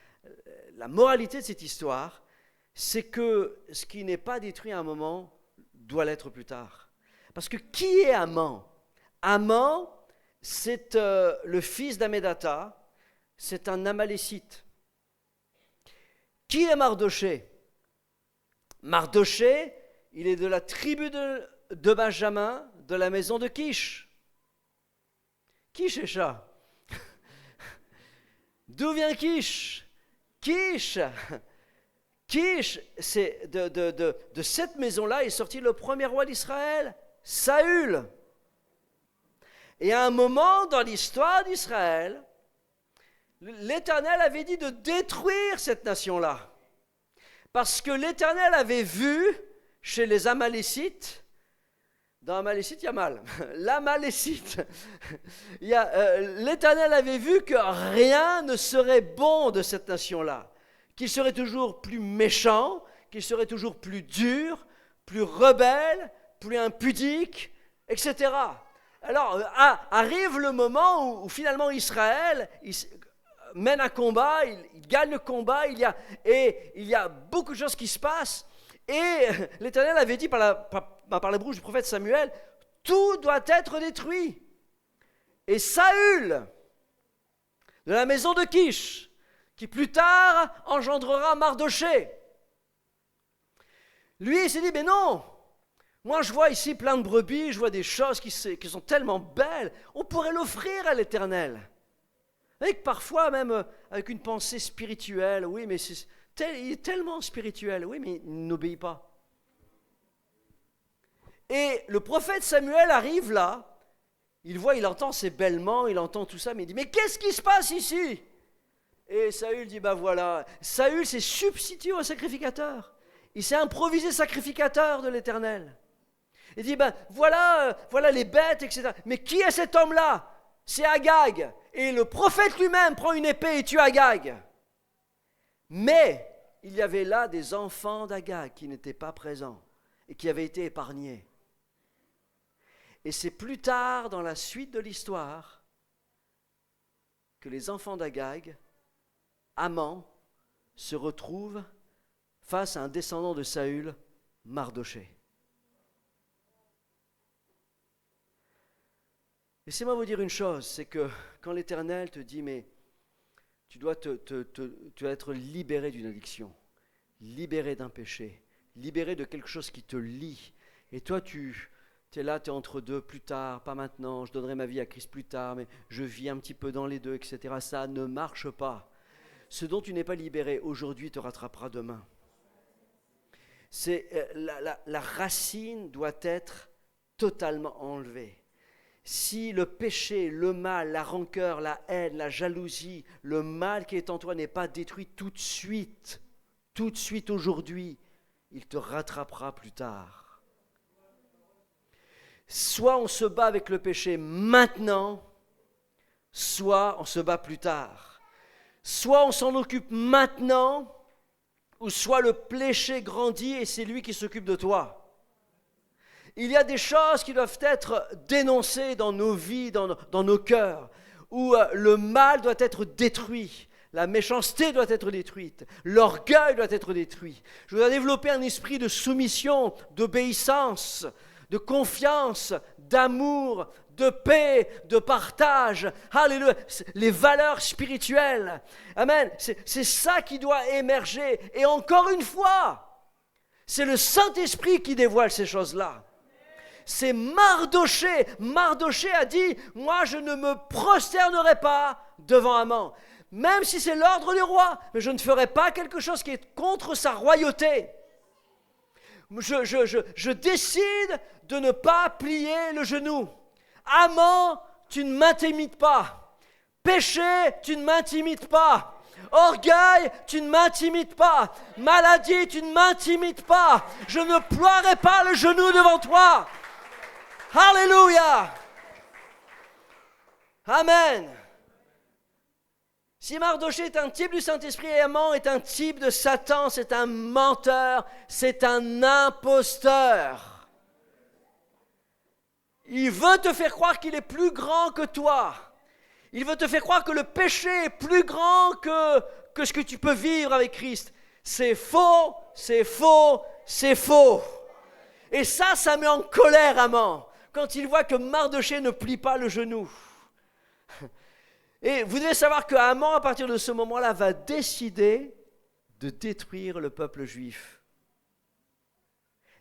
moralité de cette histoire, c'est que ce qui n'est pas détruit à un moment, doit l'être plus tard. Parce que qui est Haman ? Haman, c'est le fils d'Hammédatha, c'est un Amalécite. Qui est Mardochée ? Mardochée, il est de la tribu de Benjamin, de la maison de Kish. Kish est ça. D'où vient Kish ? Kish, c'est de cette maison-là est sorti le premier roi d'Israël, Saül. Et à un moment dans l'histoire d'Israël, L'Éternel avait dit de détruire cette nation-là. Parce que l'Éternel avait vu chez les Amalécites, dans Amalécite, il y a mal. L'Amalécite, l'Éternel avait vu que rien ne serait bon de cette nation-là, qu'il serait toujours plus méchant, qu'il serait toujours plus dur, plus rebelle, plus impudique, etc. Alors arrive le moment où finalement Israël mène un combat, il gagne le combat, il y a beaucoup de choses qui se passent, et l'Éternel avait dit par la bouche du prophète Samuel, tout doit être détruit. Et Saül, de la maison de Kish, qui plus tard engendrera Mardoché, lui il s'est dit, mais non, moi je vois ici plein de brebis, je vois des choses qui sont tellement belles, on pourrait l'offrir à l'Éternel. Avec parfois même avec une pensée spirituelle, oui mais il est tellement spirituel, oui mais il n'obéit pas. Et le prophète Samuel arrive là, il entend ces bêlements, il entend tout ça, mais il dit, mais qu'est-ce qui se passe ici? Et Saül dit, voilà, Saül s'est substitué au sacrificateur, il s'est improvisé sacrificateur de l'Éternel. Il dit, voilà les bêtes, etc. Mais qui est cet homme-là? C'est Agag. Et le prophète lui-même prend une épée et tue Agag. Mais il y avait là des enfants d'Agag qui n'étaient pas présents et qui avaient été épargnés. Et c'est plus tard, dans la suite de l'histoire, que les enfants d'Agag, Haman, se retrouvent face à un descendant de Saül, Mardoché. Laissez-moi vous dire une chose, c'est que quand l'Éternel te dit, mais tu dois être libéré d'une addiction, libéré d'un péché, libéré de quelque chose qui te lie, et toi tu es là, tu es entre deux, plus tard, pas maintenant, je donnerai ma vie à Christ plus tard, mais je vis un petit peu dans les deux, etc. Ça ne marche pas. Ce dont tu n'es pas libéré aujourd'hui te rattrapera demain. La racine doit être totalement enlevée. Si le péché, le mal, la rancœur, la haine, la jalousie, le mal qui est en toi n'est pas détruit tout de suite aujourd'hui, il te rattrapera plus tard. Soit on se bat avec le péché maintenant, soit on se bat plus tard. Soit on s'en occupe maintenant, ou soit le péché grandit et c'est lui qui s'occupe de toi. Il y a des choses qui doivent être dénoncées dans nos vies, dans nos cœurs, où le mal doit être détruit, la méchanceté doit être détruite, l'orgueil doit être détruit. Je dois développer un esprit de soumission, d'obéissance, de confiance, d'amour, de paix, de partage. Alléluia, les valeurs spirituelles. Amen, c'est ça qui doit émerger. Et encore une fois, c'est le Saint-Esprit qui dévoile ces choses-là. C'est Mardoché. Mardoché a dit, moi je ne me prosternerai pas devant Haman. Même si c'est l'ordre du roi, mais je ne ferai pas quelque chose qui est contre sa royauté. Je décide de ne pas plier le genou. Haman, tu ne m'intimides pas. Péché, tu ne m'intimides pas. Orgueil, tu ne m'intimides pas. Maladie, tu ne m'intimides pas. Je ne ploierai pas le genou devant toi. Alléluia. Amen. Si Mardoché est un type du Saint-Esprit et Haman est un type de Satan, c'est un menteur, c'est un imposteur. Il veut te faire croire qu'il est plus grand que toi. Il veut te faire croire que le péché est plus grand que ce que tu peux vivre avec Christ. C'est faux, c'est faux, c'est faux. Et ça met en colère Haman quand il voit que Mardoché ne plie pas le genou. Et vous devez savoir que Haman, à partir de ce moment-là, va décider de détruire le peuple juif.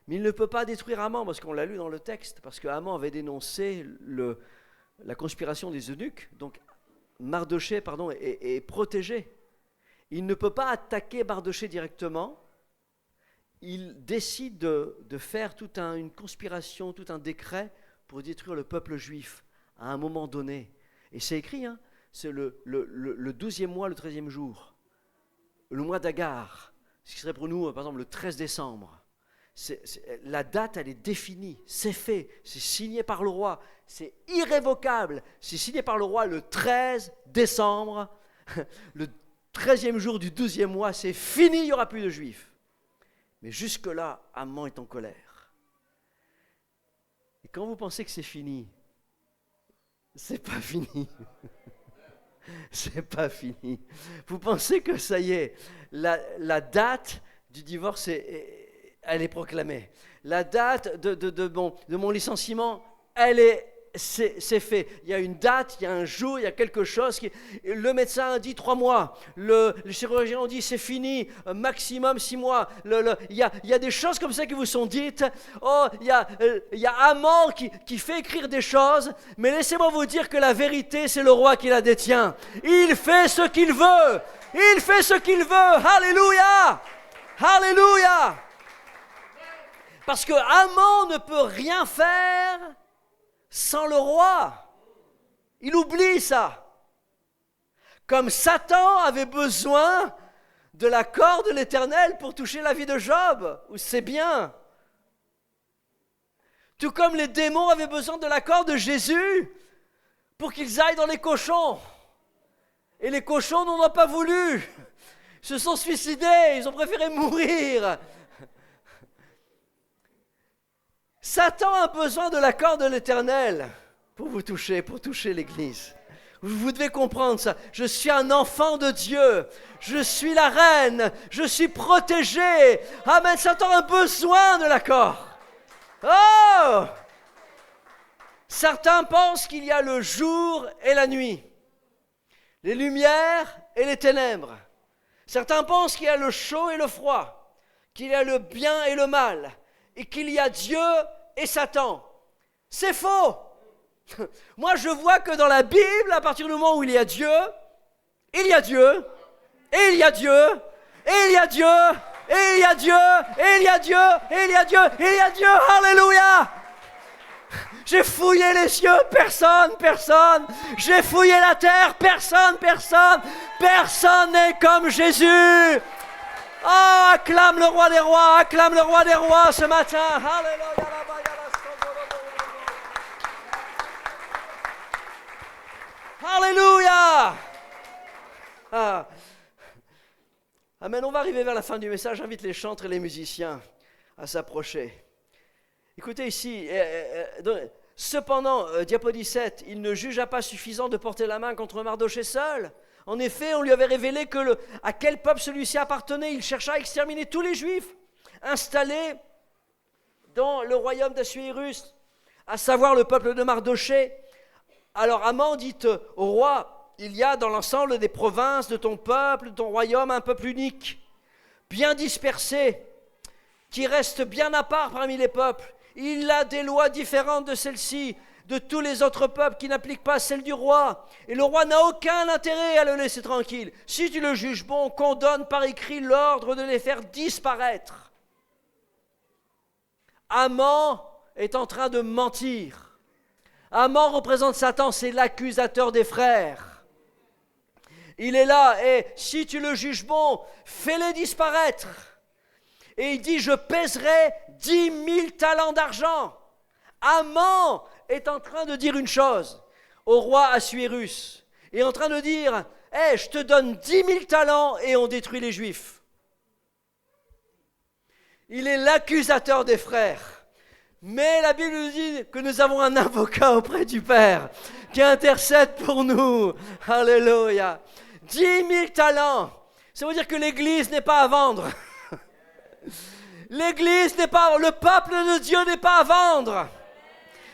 Mais il ne peut pas détruire Haman, parce qu'on l'a lu dans le texte, parce que Haman avait dénoncé la conspiration des eunuques, donc Mardoché est protégé. Il ne peut pas attaquer Mardoché directement. Il décide de faire toute une conspiration, tout un décret pour détruire le peuple juif à un moment donné. Et c'est écrit, c'est le 12e mois, le 13e jour. Le mois d'Agar, ce qui serait pour nous, par exemple, le 13 décembre. La date, elle est définie, c'est fait, c'est signé par le roi, c'est irrévocable, c'est signé par le roi le 13 décembre, le 13e jour du 12e mois, c'est fini, il n'y aura plus de Juifs. Mais jusque-là, Haman est en colère. Et quand vous pensez que c'est fini, c'est pas fini. C'est pas fini. Vous pensez que ça y est, la date du divorce elle est proclamée. La date de mon licenciement, c'est fait. Il y a une date, il y a un jour, il y a quelque chose. Le médecin a dit 3 mois. Le chirurgien a dit c'est fini, maximum 6 mois. Il y a des choses comme ça qui vous sont dites. Oh, il y a Haman qui fait écrire des choses. Mais laissez-moi vous dire que la vérité, c'est le roi qui la détient. Il fait ce qu'il veut. Il fait ce qu'il veut. Alléluia. Alléluia. Parce que Haman ne peut rien faire sans le roi. Il oublie ça. Comme Satan avait besoin de l'accord de l'Éternel pour toucher la vie de Job, ou c'est bien. Tout comme les démons avaient besoin de l'accord de Jésus pour qu'ils aillent dans les cochons. Et les cochons n'en ont pas voulu. Ils se sont suicidés, ils ont préféré mourir. Satan a besoin de l'accord de l'Éternel pour vous toucher, pour toucher l'Église. Vous devez comprendre ça. Je suis un enfant de Dieu. Je suis la reine. Je suis protégé. Amen. Satan a besoin de l'accord. Oh! Certains pensent qu'il y a le jour et la nuit, les lumières et les ténèbres. Certains pensent qu'il y a le chaud et le froid, qu'il y a le bien et le mal, et qu'il y a Dieu et Satan. C'est faux. Moi, je vois que dans la Bible, à partir du moment où il y a Dieu, il y a Dieu, et il y a Dieu, et il y a Dieu, et il y a Dieu, et il y a Dieu, et il y a Dieu, et il y a Dieu. Alléluia. J'ai fouillé les cieux, personne. J'ai fouillé la terre, personne. Personne n'est comme Jésus. Oh, acclame le roi des rois ce matin. Alléluia. Alléluia. Amen, on va arriver vers la fin du message. J'invite les chantres et les musiciens à s'approcher. Écoutez ici, cependant, diapo 17, il ne jugea pas suffisant de porter la main contre Mardochée seul. En effet, on lui avait révélé à quel peuple celui-ci appartenait. Il chercha à exterminer tous les Juifs installés dans le royaume d'Assuérus, à savoir le peuple de Mardochée. Alors Haman dit au roi, il y a dans l'ensemble des provinces de ton peuple, de ton royaume, un peuple unique, bien dispersé, qui reste bien à part parmi les peuples. Il a des lois différentes de celles-ci, de tous les autres peuples qui n'appliquent pas celles du roi. Et le roi n'a aucun intérêt à le laisser tranquille. Si tu le juges bon, qu'on donne par écrit l'ordre de les faire disparaître. Haman est en train de mentir. Haman représente Satan, c'est l'accusateur des frères. Il est là, et si tu le juges bon, fais-les disparaître. Et il dit, je pèserai 10 000 talents d'argent. Haman est en train de dire une chose au roi Assuérus. Il est en train de dire, je te donne 10 000 talents et on détruit les Juifs. Il est l'accusateur des frères. Mais la Bible nous dit que nous avons un avocat auprès du Père qui intercède pour nous. Alléluia. 10 000 talents. Ça veut dire que l'Église n'est pas à vendre. L'Église n'est pas, le peuple de Dieu n'est pas à vendre.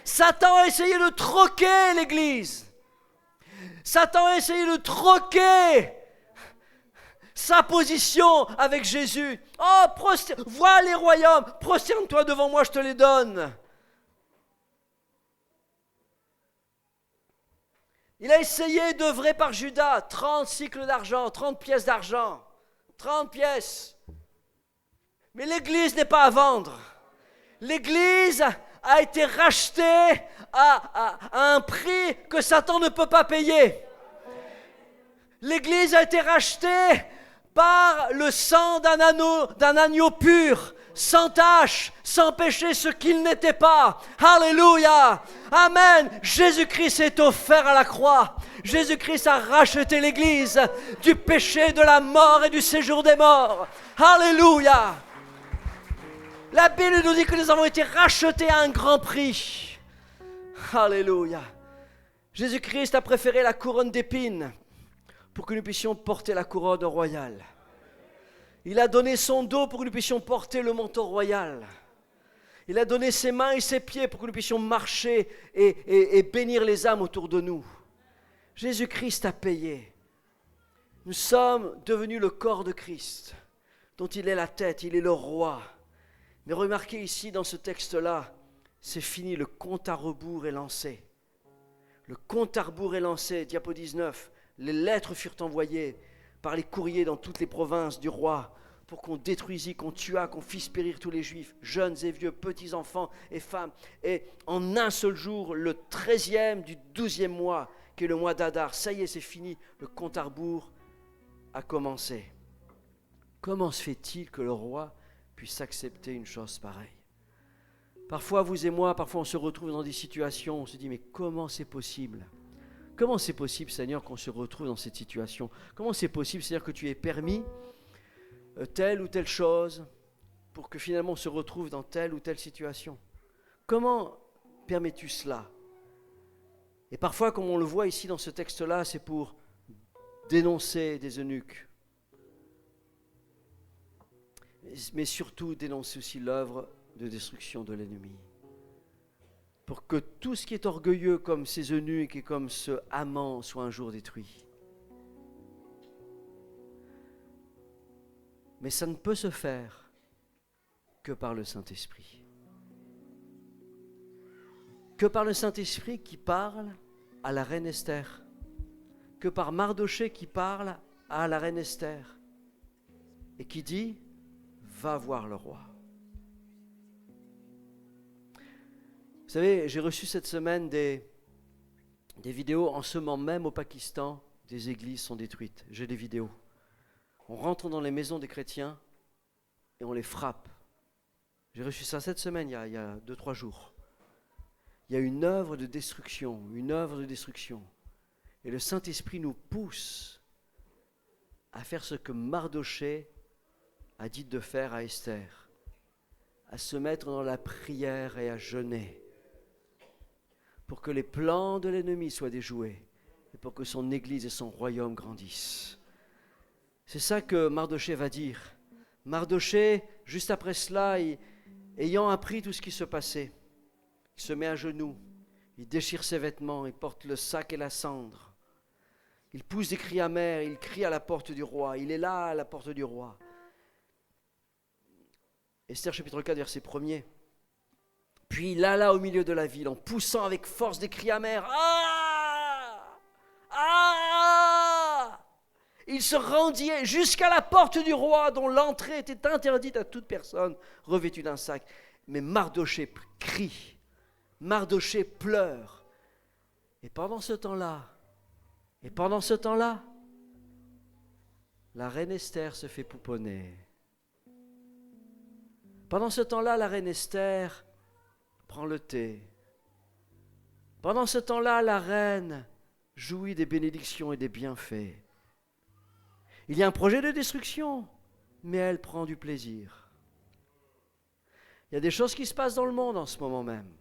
Satan a essayé de troquer l'Église. Satan a essayé de troquer sa position avec Jésus. Oh, vois les royaumes, prosterne-toi devant moi, je te les donne. Il a essayé d'œuvrer par Judas, 30 cycles d'argent, 30 pièces d'argent, 30 pièces. Mais l'Église n'est pas à vendre. L'Église a été rachetée à un prix que Satan ne peut pas payer. L'Église a été rachetée par le sang d'un agneau pur, sans tache, sans péché, ce qu'il n'était pas. Alléluia. Amen. Jésus-Christ est offert à la croix. Jésus-Christ a racheté l'Église du péché, de la mort et du séjour des morts. Alléluia. La Bible nous dit que nous avons été rachetés à un grand prix. Alléluia. Jésus-Christ a préféré la couronne d'épines pour que nous puissions porter la couronne royale. Il a donné son dos pour que nous puissions porter le manteau royal. Il a donné ses mains et ses pieds pour que nous puissions marcher et bénir les âmes autour de nous. Jésus-Christ a payé. Nous sommes devenus le corps de Christ, dont il est la tête, il est le roi. Mais remarquez ici, dans ce texte-là, c'est fini, le compte à rebours est lancé. Le compte à rebours est lancé, diapo 19. Les lettres furent envoyées par les courriers dans toutes les provinces du roi pour qu'on détruisît, qu'on tuât, qu'on fît périr tous les Juifs, jeunes et vieux, petits enfants et femmes. Et en un seul jour, le 13e du 12e mois, qui est le mois d'Adar, ça y est, c'est fini, le compte à rebours a commencé. Comment se fait-il que le roi puisse accepter une chose pareille? Parfois, vous et moi, parfois on se retrouve dans des situations, on se dit, mais comment c'est possible? Comment c'est possible, Seigneur, qu'on se retrouve dans cette situation? Comment c'est possible, Seigneur, que tu aies permis telle ou telle chose pour que finalement on se retrouve dans telle ou telle situation? Comment permets-tu cela? Et parfois, comme on le voit ici dans ce texte-là, c'est pour dénoncer des eunuques, mais surtout dénoncer aussi l'œuvre de destruction de l'ennemi. Pour que tout ce qui est orgueilleux comme ces eunuques et comme ce Haman soit un jour détruit. Mais ça ne peut se faire que par le Saint-Esprit. Que par le Saint-Esprit qui parle à la reine Esther. Que par Mardochée qui parle à la reine Esther. Et qui dit, va voir le roi. Vous savez, j'ai reçu cette semaine des vidéos en ce moment même au Pakistan, des églises sont détruites. J'ai des vidéos. On rentre dans les maisons des chrétiens et on les frappe. J'ai reçu ça cette semaine, il y a 2-3 jours. Il y a une œuvre de destruction, Et le Saint-Esprit nous pousse à faire ce que Mardochée a dit de faire à Esther, à se mettre dans la prière et à jeûner, pour que les plans de l'ennemi soient déjoués et pour que son Église et son royaume grandissent. C'est ça que Mardochée va dire. Mardochée, juste après cela, ayant appris tout ce qui se passait, il se met à genoux, il déchire ses vêtements, il porte le sac et la cendre. Il pousse des cris amers, il crie à la porte du roi, il est là à la porte du roi. Esther chapitre 4, verset 1er. Puis il alla au milieu de la ville, en poussant avec force des cris amers. Ah! Ah! Il se rendit jusqu'à la porte du roi, dont l'entrée était interdite à toute personne revêtue d'un sac. Mais Mardochée crie, Mardochée pleure. Et pendant ce temps-là, la reine Esther se fait pouponner. Pendant ce temps-là, la reine Esther prend le thé. Pendant ce temps-là, la reine jouit des bénédictions et des bienfaits. Il y a un projet de destruction, mais elle prend du plaisir. Il y a des choses qui se passent dans le monde en ce moment même.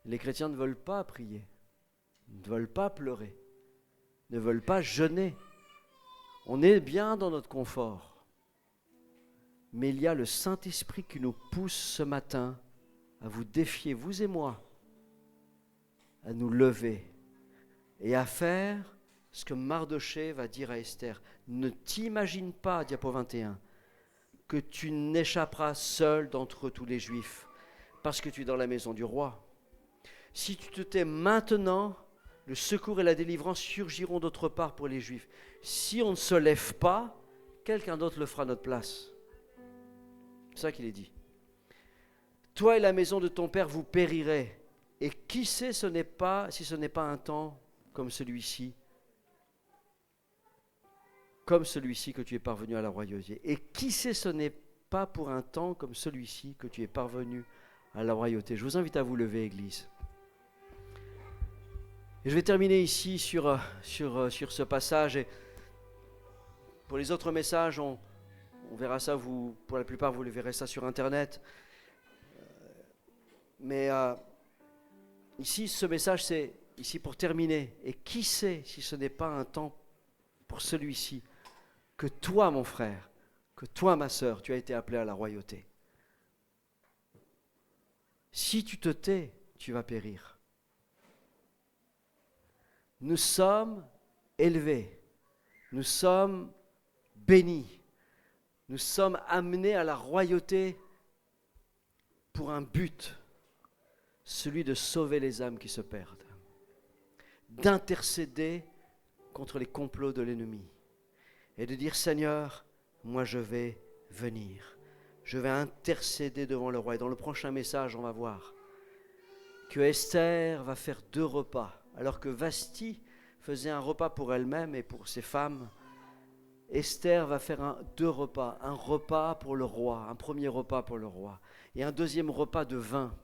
Les chrétiens ne veulent pas prier, ne veulent pas pleurer, ne veulent pas jeûner. On est bien dans notre confort. Mais il y a le Saint-Esprit qui nous pousse ce matin à vous défier, vous et moi, à nous lever et à faire ce que Mardochée va dire à Esther. Ne t'imagine pas, diapo 21, que tu n'échapperas seul d'entre tous les Juifs, parce que tu es dans la maison du roi. Si tu te tais maintenant, le secours et la délivrance surgiront d'autre part pour les Juifs. Si on ne se lève pas, quelqu'un d'autre le fera à notre place. C'est ça qu'il est dit. Toi et la maison de ton père, vous périrez. Et qui sait si ce n'est pas un temps comme celui-ci que tu es parvenu à la royauté. Et qui sait, ce n'est pas pour un temps comme celui-ci que tu es parvenu à la royauté. Je vous invite à vous lever, Église. Et je vais terminer ici sur ce passage. Et pour les autres messages, on verra ça, pour la plupart, vous le verrez ça sur Internet. Mais ici, ce message, c'est ici pour terminer. Et qui sait si ce n'est pas un temps pour celui-ci que toi, mon frère, que toi, ma sœur, tu as été appelé à la royauté. Si tu te tais, tu vas périr. Nous sommes élevés, nous sommes bénis, nous sommes amenés à la royauté pour un but, celui de sauver les âmes qui se perdent, d'intercéder contre les complots de l'ennemi et de dire, Seigneur, moi je vais venir, je vais intercéder devant le roi. Et dans le prochain message, on va voir que Esther va faire 2 repas, alors que Vashti faisait un repas pour elle-même et pour ses femmes. Esther va faire 2 repas, un repas pour le roi, un premier repas pour le roi, et un deuxième repas de vin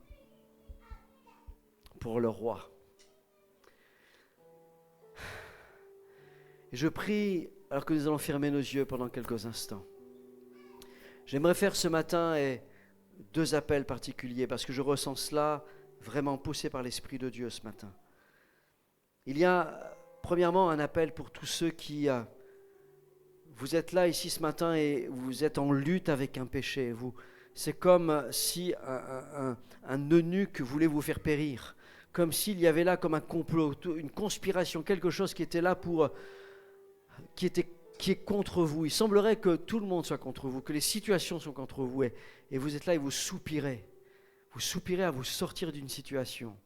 pour le roi. Et je prie, alors que nous allons fermer nos yeux pendant quelques instants. J'aimerais faire ce matin 2 appels particuliers, parce que je ressens cela vraiment poussé par l'Esprit de Dieu ce matin. Il y a premièrement un appel pour tous ceux qui... vous êtes là ici ce matin et vous êtes en lutte avec un péché. C'est comme si un eunuque voulait vous faire périr. Comme s'il y avait là comme un complot, une conspiration, quelque chose qui était là qui est contre vous. Il semblerait que tout le monde soit contre vous, que les situations sont contre vous. Et vous êtes là et vous soupirez. Vous soupirez à vous sortir d'une situation.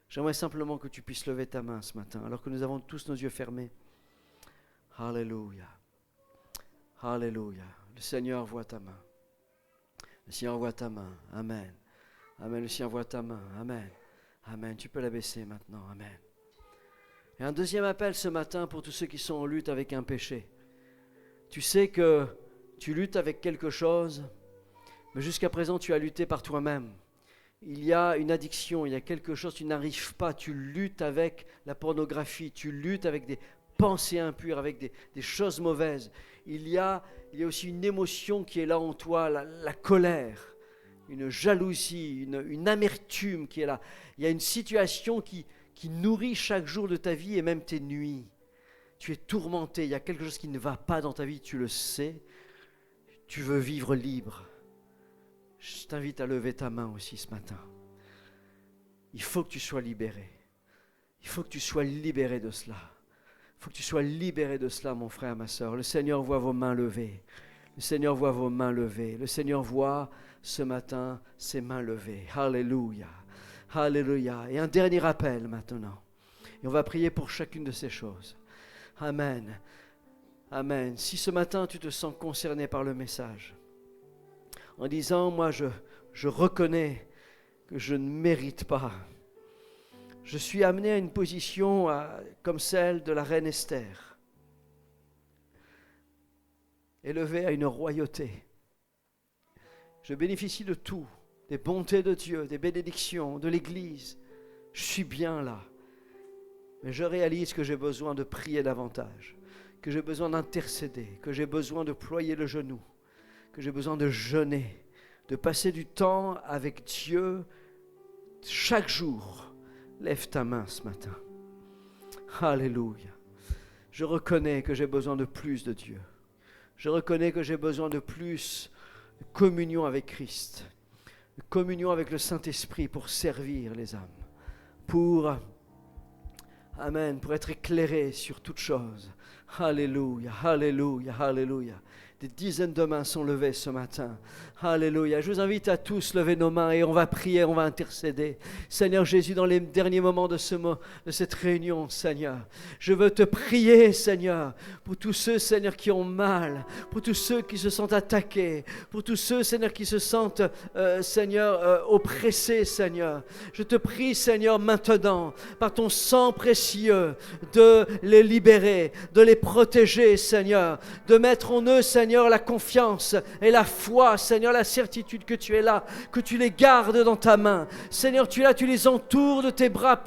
J'aimerais simplement que tu puisses lever ta main ce matin, alors que nous avons tous nos yeux fermés. Alléluia. Alléluia. Le Seigneur voit ta main. Le Seigneur voit ta main. Amen. Amen. Le Seigneur voit ta main. Amen. Amen. Tu peux la baisser maintenant. Amen. Et un deuxième appel ce matin pour tous ceux qui sont en lutte avec un péché. Tu sais que tu luttes avec quelque chose, mais jusqu'à présent tu as lutté par toi-même. Il y a une addiction, il y a quelque chose, tu n'arrives pas, tu luttes avec la pornographie, tu luttes avec des pensées impures, avec des choses mauvaises. Il y a aussi une émotion qui est là en toi, la colère, une jalousie, une amertume qui est là. Il y a une situation qui nourrit chaque jour de ta vie et même tes nuits. Tu es tourmenté, il y a quelque chose qui ne va pas dans ta vie, tu le sais. Tu veux vivre libre. Je t'invite à lever ta main aussi ce matin. Il faut que tu sois libéré. Il faut que tu sois libéré de cela. Il faut que tu sois libéré de cela, mon frère, ma soeur. Le Seigneur voit vos mains levées. Le Seigneur voit vos mains levées. Le Seigneur voit ce matin ses mains levées. Alléluia. Alléluia. Et un dernier appel maintenant. Et on va prier pour chacune de ces choses. Amen. Amen. Si ce matin tu te sens concerné par le message, en disant, moi je reconnais que je ne mérite pas. Je suis amené à une position comme celle de la reine Esther, élevé à une royauté. Je bénéficie de tout, des bontés de Dieu, des bénédictions, de l'Église. Je suis bien là. Mais je réalise que j'ai besoin de prier davantage, que j'ai besoin d'intercéder, que j'ai besoin de ployer le genou, que j'ai besoin de jeûner, de passer du temps avec Dieu chaque jour. Lève ta main ce matin. Alléluia. Je reconnais que j'ai besoin de plus de Dieu. Je reconnais que j'ai besoin de plus de communion avec Christ, de communion avec le Saint-Esprit pour servir les âmes, pour être éclairé sur toutes choses. Alléluia, alléluia, alléluia. Des dizaines de mains sont levées ce matin. Alléluia. Je vous invite à tous lever nos mains et on va prier, on va intercéder. Seigneur Jésus, dans les derniers moments de cette réunion, Seigneur, je veux te prier, Seigneur, pour tous ceux, Seigneur, qui ont mal, pour tous ceux qui se sentent attaqués, pour tous ceux, Seigneur, qui se sentent, Seigneur, oppressés, Seigneur. Je te prie, Seigneur, maintenant, par ton sang précieux, de les libérer, de les protéger, Seigneur, de mettre en eux, Seigneur, la confiance et la foi, Seigneur, la certitude que tu es là, que tu les gardes dans ta main. Seigneur, tu es là, tu les entoures de tes bras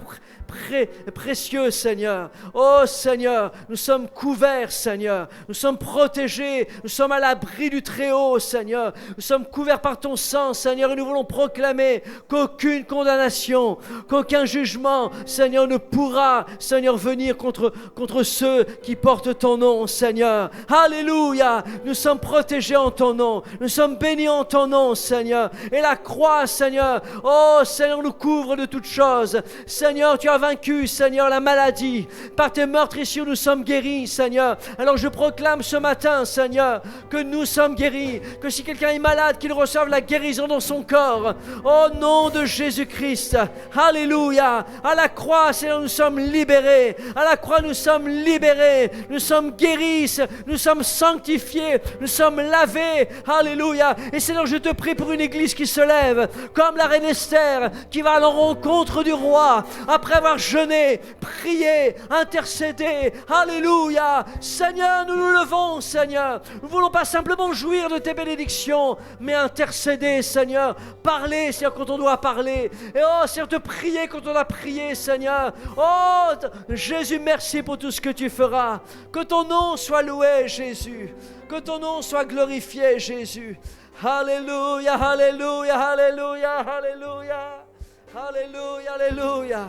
précieux, Seigneur. Oh Seigneur, nous sommes couverts, Seigneur. Nous sommes protégés. Nous sommes à l'abri du Très-Haut, Seigneur. Nous sommes couverts par ton sang, Seigneur, et nous voulons proclamer qu'aucune condamnation, qu'aucun jugement, Seigneur, ne pourra, Seigneur, venir contre ceux qui portent ton nom, Seigneur. Alléluia. Nous sommes protégés en ton nom. Nous sommes bénis en ton nom, Seigneur. Et la croix, Seigneur, oh Seigneur, nous couvre de toutes choses. Seigneur, tu as vaincu, Seigneur, la maladie. Par tes meurtrissures, nous sommes guéris, Seigneur. Alors je proclame ce matin, Seigneur, que nous sommes guéris. Que si quelqu'un est malade, qu'il reçoive la guérison dans son corps. Au nom de Jésus-Christ. Alléluia. À la croix, Seigneur, nous sommes libérés. À la croix, nous sommes libérés. Nous sommes guéris. Nous sommes sanctifiés. Nous sommes lavés. Alléluia. Et Seigneur, je te prie pour une église qui se lève, comme la reine Esther, qui va à la rencontre du roi, après avoir jeûné, prié, intercédé. Alléluia. Seigneur, nous nous levons, Seigneur. Nous ne voulons pas simplement jouir de tes bénédictions, mais intercéder, Seigneur. Parler, Seigneur, quand on doit parler. Et oh, Seigneur, te prier quand on doit prier, Seigneur. Oh, Jésus, merci pour tout ce que tu feras. Que ton nom soit loué, Jésus. Que ton nom soit glorifié, Jésus. Alléluia, alléluia, alléluia, alléluia. Alléluia, alléluia.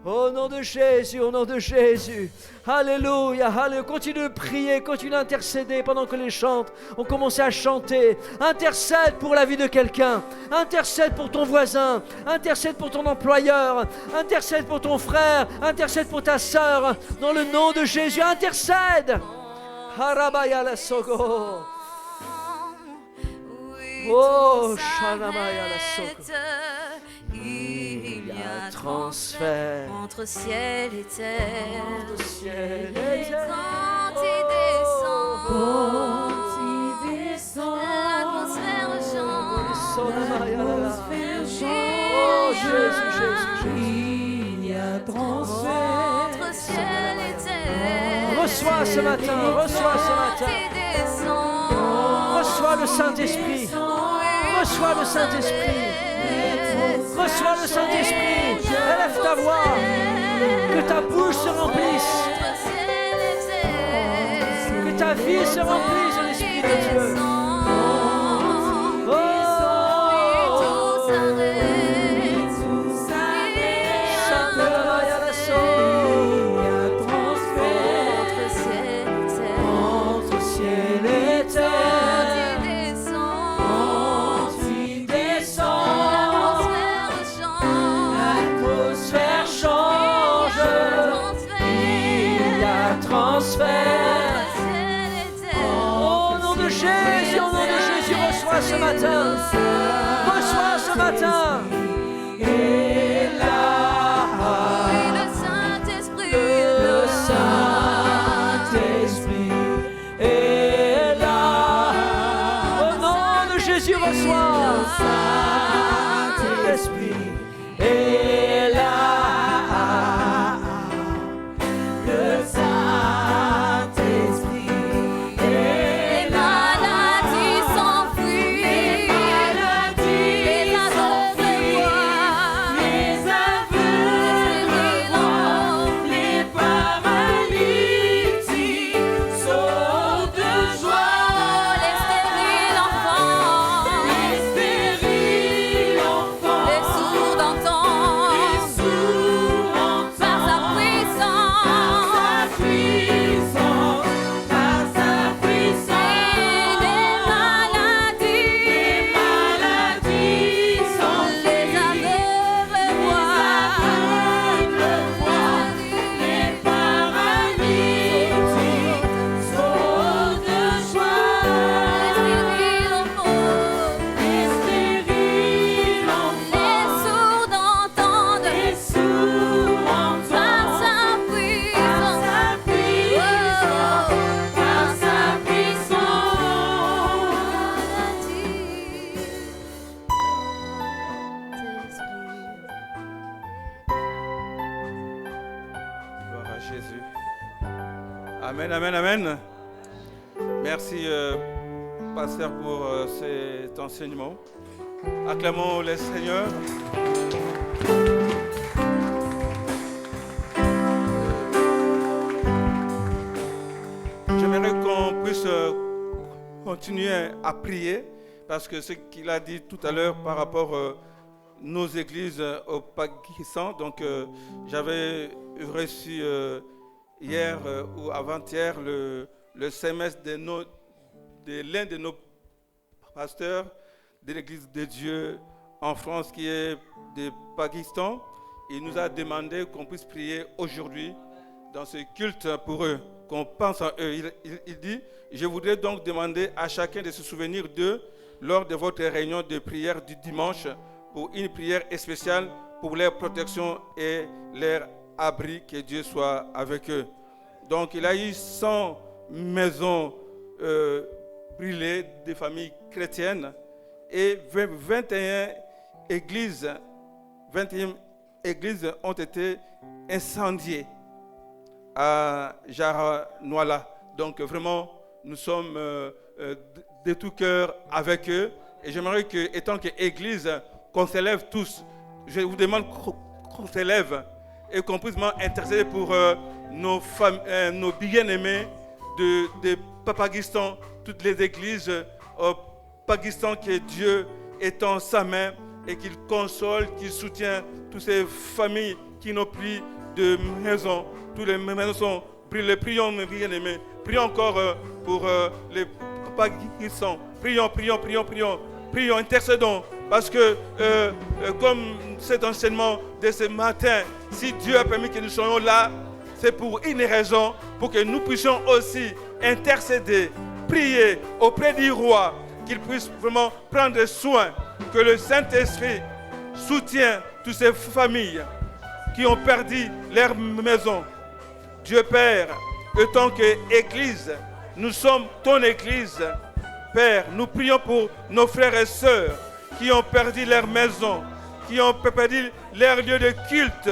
Au nom de Jésus, au nom de Jésus. Alléluia, alléluia. Continue de prier, continue d'intercéder pendant que les chantes ont commencé à chanter. Intercède pour la vie de quelqu'un. Intercède pour ton voisin. Intercède pour ton employeur. Intercède pour ton frère. Intercède pour ta sœur. Dans le nom de Jésus, intercède. Harabaya la sogo. Oh, Shanamaya la sogo. Il y a transfert entre ciel et terre. Entre ciel Et quand il descend, l'atmosphère change. Oh Jésus, Jésus, Jésus. Il y a transfert Entre ciel et terre. Reçois ce matin, reçois ce matin. Reçois le Saint-Esprit. Reçois le Saint-Esprit. Reçois le Saint-Esprit. Élève ta voix. Que ta bouche se remplisse. Que ta vie se remplisse de l'Esprit de Dieu. Ce matin, reçois ce matin. Et là, le Saint-Esprit est là. Au nom de Jésus, reçois. Saint-Esprit est là. Le Saint-Esprit est là. Amen, amen, amen. Merci, pasteur, pour cet enseignement. Acclamons le Seigneur. J'aimerais qu'on puisse continuer à prier, parce que ce qu'il a dit tout à l'heure par rapport à nos églises au Pakistan, donc j'avais reçu hier ou avant-hier le semestre de l'un de nos pasteurs de l'église de Dieu en France qui est de Pakistan. Il nous a demandé qu'on puisse prier aujourd'hui dans ce culte pour eux, qu'on pense à eux. Il dit, je voudrais donc demander à chacun de se souvenir d'eux lors de votre réunion de prière du dimanche pour une prière spéciale pour leur protection et leur abri, que Dieu soit avec eux. Donc il a eu 100 maisons brûlées des familles chrétiennes et 21 églises ont été incendiées à Jaranwala. Donc vraiment, nous sommes de tout cœur avec eux. Et j'aimerais que, étant qu'Église, qu'on s'élève tous. Je vous demande qu'on s'élève et qu'on puisse intercéder pour nos bien-aimés de Pakistan, toutes les églises au Pakistan, que Dieu étend sa main et qu'il console, qu'il soutient toutes ces familles qui n'ont plus de maison. Toutes les maisons sont brûlées. Prions, mes bien-aimés. Prions encore pour les Pakistan. Prions, intercédons. Parce que, comme cet enseignement de ce matin, si Dieu a permis que nous soyons là, c'est pour une raison, pour que nous puissions aussi intercéder, prier auprès du roi, qu'il puisse vraiment prendre soin, que le Saint-Esprit soutienne toutes ces familles qui ont perdu leur maison. Dieu Père, autant qu'Église, nous sommes ton Église. Père, nous prions pour nos frères et sœurs qui ont perdu leur maison, qui ont perdu leur lieu de culte.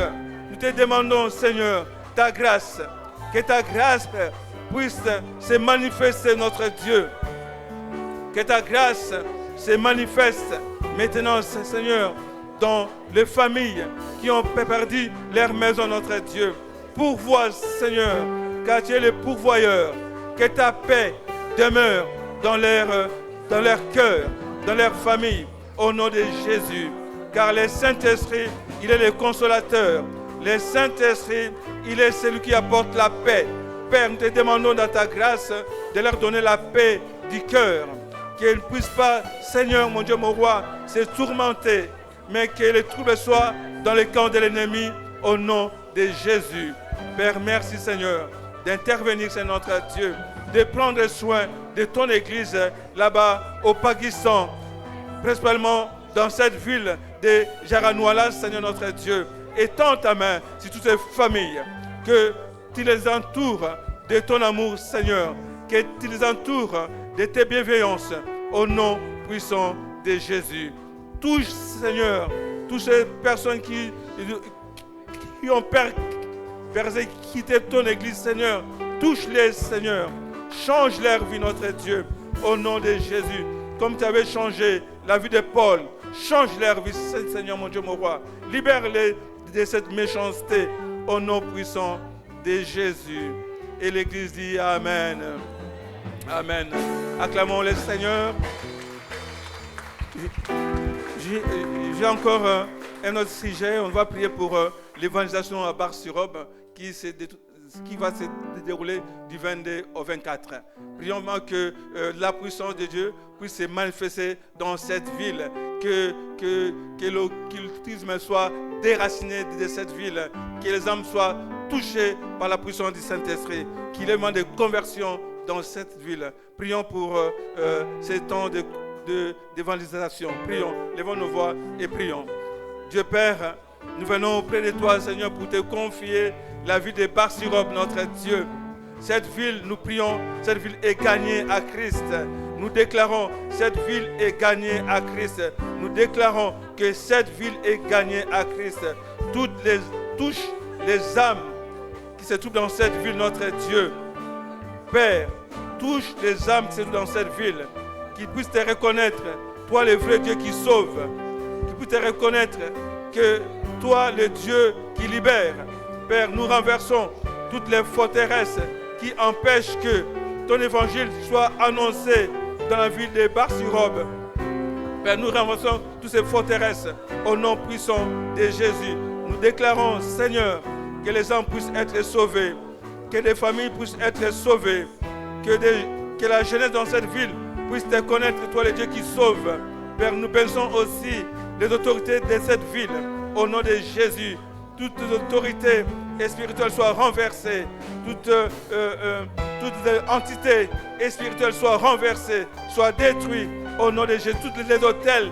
Nous te demandons, Seigneur, ta grâce, que ta grâce puisse se manifester, notre Dieu. Que ta grâce se manifeste maintenant, Seigneur, dans les familles qui ont perdu leur maison, notre Dieu. Pourvois, Seigneur, car tu es le pourvoyeur. Que ta paix demeure dans leur cœur, dans leur famille, au nom de Jésus. Car le Saint-Esprit, il est le consolateur. Le Saint-Esprit, il est celui qui apporte la paix. Père, nous te demandons dans ta grâce de leur donner la paix du cœur. Qu'ils ne puissent pas, Seigneur, mon Dieu, mon roi, se tourmenter, mais que les troubles soient dans le camp de l'ennemi, au nom de Jésus. Père, merci, Seigneur, d'intervenir, c'est notre Dieu, de prendre soin de ton Église là-bas au Pakistan, principalement dans cette ville de Jaranwala, Seigneur notre Dieu. Étends ta main sur toutes ces familles, que tu les entoures de ton amour, Seigneur, que tu les entoures de tes bienveillances, au nom puissant de Jésus. Touche, Seigneur, toutes ces personnes qui ont persécuté ton Église, Seigneur. Touche-les, Seigneur. Change leur vie, notre Dieu, au nom de Jésus. Comme tu avais changé la vie de Paul, change leur vie, Seigneur, mon Dieu, mon roi. Libère-les de cette méchanceté, au nom puissant de Jésus. Et l'Église dit Amen. Amen. Acclamons le Seigneur. J'ai encore un autre sujet. On va prier pour l'évangélisation à Bar-sur-Aube qui va se dérouler du 22 au 24. Prions que la puissance de Dieu puisse se manifester dans cette ville, que l'occultisme soit déraciné de cette ville, que les âmes soient touchées par la puissance du Saint-Esprit, qu'il y ait de conversion dans cette ville. Prions pour ces temps d'évangélisation. Prions, levons nos voix et prions. Dieu Père, nous venons auprès de toi, Seigneur, pour te confier la vie de Bar-sur-Aube, notre Dieu. Cette ville, nous prions, cette ville est gagnée à Christ. Nous déclarons, cette ville est gagnée à Christ. Nous déclarons que cette ville est gagnée à Christ. Touche les âmes qui se trouvent dans cette ville, notre Dieu. Père, touche les âmes qui sont dans cette ville, qu'ils puissent te reconnaître, toi le vrai Dieu qui sauve, qu'ils puissent te reconnaître que toi le Dieu qui libère. Père, nous renversons toutes les forteresses qui empêchent que ton évangile soit annoncé dans la ville de Bar-sur-Aube. Père, nous renversons toutes ces forteresses au nom puissant de Jésus. Nous déclarons, Seigneur, que les hommes puissent être sauvés, que les familles puissent être sauvées, que la jeunesse dans cette ville puisse te connaître, toi le Dieu qui sauve. Père, nous bénissons aussi les autorités de cette ville, au nom de Jésus. Toutes les autorités spirituelles soient renversées, toutes entités spirituelles soient renversées, soient détruites, au nom de Jésus. Tous les hôtels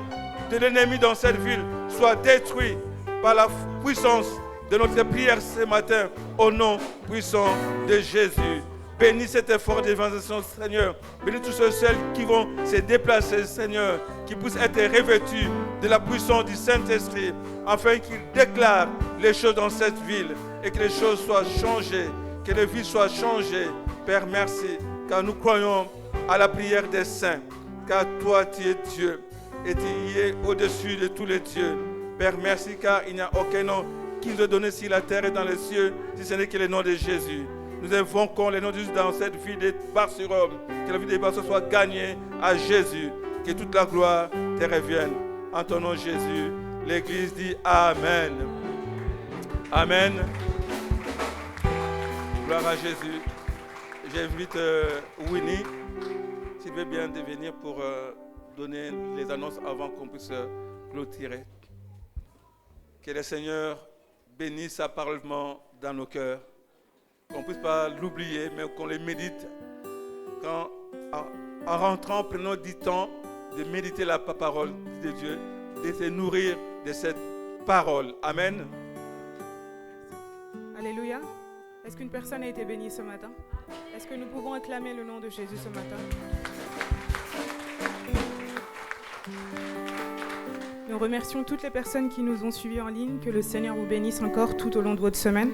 de l'ennemi dans cette ville soient détruits par la puissance de notre prière ce matin, au nom puissant de Jésus. Bénis cet effort d'évangélisation, Seigneur. Bénis tous ceux qui vont se déplacer, Seigneur, qui puissent être revêtus de la puissance du Saint-Esprit, afin qu'ils déclarent les choses dans cette ville et que les choses soient changées, que les vies soient changées. Père, merci, car nous croyons à la prière des saints, car toi, tu es Dieu et tu es au-dessus de tous les dieux. Père, merci, car il n'y a aucun nom qui nous est donné sur la terre et dans les cieux, si ce n'est que le nom de Jésus. Nous invoquons le nom de Jésus dans cette ville de Bar-sur-Aube. Que la ville de Bar-sur-Aube soit gagnée à Jésus. Que toute la gloire te revienne. En ton nom, Jésus, l'Église dit Amen. Amen. Gloire à Jésus. J'invite Winnie, s'il veut bien venir pour donner les annonces avant qu'on puisse clôturer. Que le Seigneur bénisse sa parole dans nos cœurs. Qu'on ne puisse pas l'oublier, mais qu'on les médite. En rentrant, prenons du temps de méditer la parole de Dieu, de se nourrir de cette parole. Amen. Alléluia. Est-ce qu'une personne a été bénie ce matin? Est-ce que nous pouvons acclamer le nom de Jésus ce matin? Nous remercions toutes les personnes qui nous ont suivis en ligne. Que le Seigneur vous bénisse encore tout au long de votre semaine.